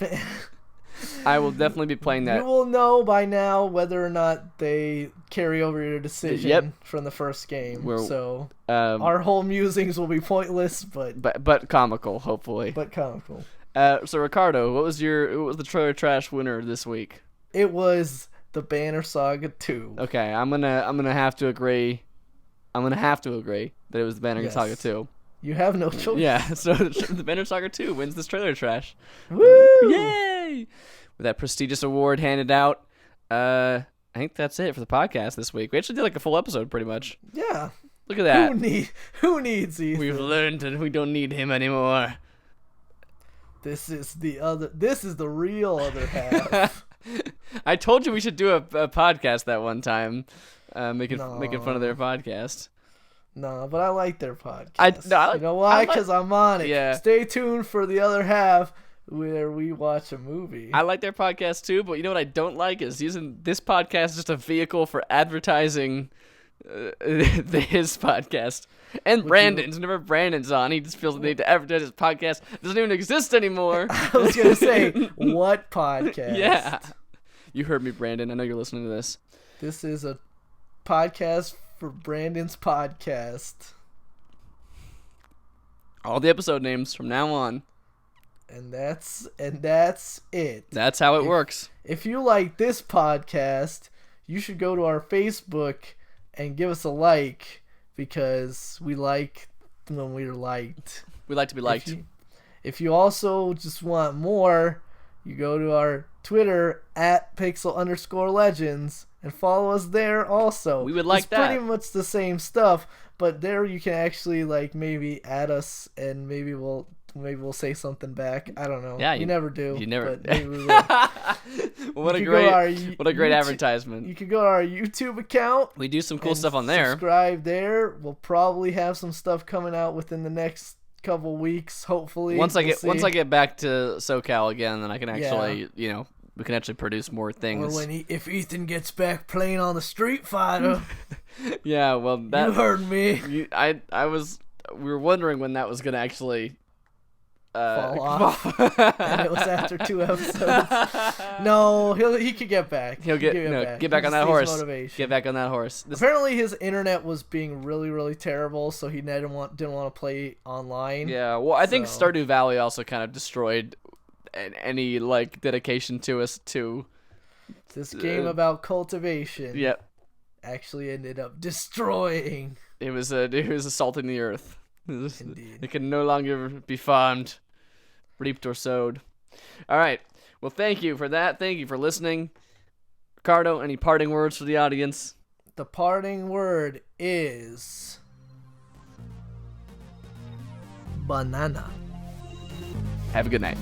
I will definitely be playing that. You will know by now whether or not they carry over your decision from the first game. So our whole musings will be pointless, but comical, hopefully. But comical. So Ricardo, what was the trailer trash winner this week? It was the Banner Saga 2. Okay, I'm gonna have to agree. I'm gonna have to agree that it was the Banner Saga 2. You have no choice. Yeah, so the Banner Saga 2 wins this trailer trash. Woo! Yay! With that prestigious award handed out. I think that's it for the podcast this week. We actually did like a full episode pretty much. Yeah. Look at that. Who needs Ethan? We've learned that we don't need him anymore. This is the real other half. I told you we should do a podcast that one time, making fun of their podcast. No, but I like their podcast. You know why? Because I'm on it. Yeah. Stay tuned for the other half where we watch a movie. I like their podcast too, but you know what I don't like is using this podcast as just a vehicle for advertising his podcast. And Brandon's. Whenever Brandon's on, he just feels the need to advertise his podcast. It doesn't even exist anymore. I was going to say, what podcast? Yeah. You heard me, Brandon. I know you're listening to this. This is a podcast for Brandon's podcast. All the episode names from now on. And that's it. That's how it works. If you like this podcast, you should go to our Facebook and give us a like, because we like when we're liked. We like to be liked. If you also just want more, you go to our Twitter @pixel_legends and follow us there also. We would like that. It's pretty much the same stuff, but there you can actually like maybe add us and maybe we'll say something back. I don't know. Yeah, you never do. You never. But maybe we will. What a great advertisement. You can go to our YouTube account. We do some cool stuff on there. Subscribe there. We'll probably have some stuff coming out within the next couple weeks, hopefully. Once I get back to SoCal again, then I can actually, we can actually produce more things. Or if Ethan gets back playing on the Street Fighter. Yeah, well, that you heard me. We were wondering when that was gonna actually fall off. And it was after 2 episodes. No, he could get back. Get back on that horse. Motivation. Get back on that horse. Apparently his internet was being really, really terrible, so he didn't want to play online. Yeah, well, I think Stardew Valley also kind of destroyed any like dedication to us to this game about cultivation. Yep. Actually ended up destroying. It was assaulting the earth. Indeed. It can no longer be farmed, reaped, or sowed. All right. Well, thank you for that. Thank you for listening. Ricardo, any parting words for the audience? The parting word is banana. Have a good night.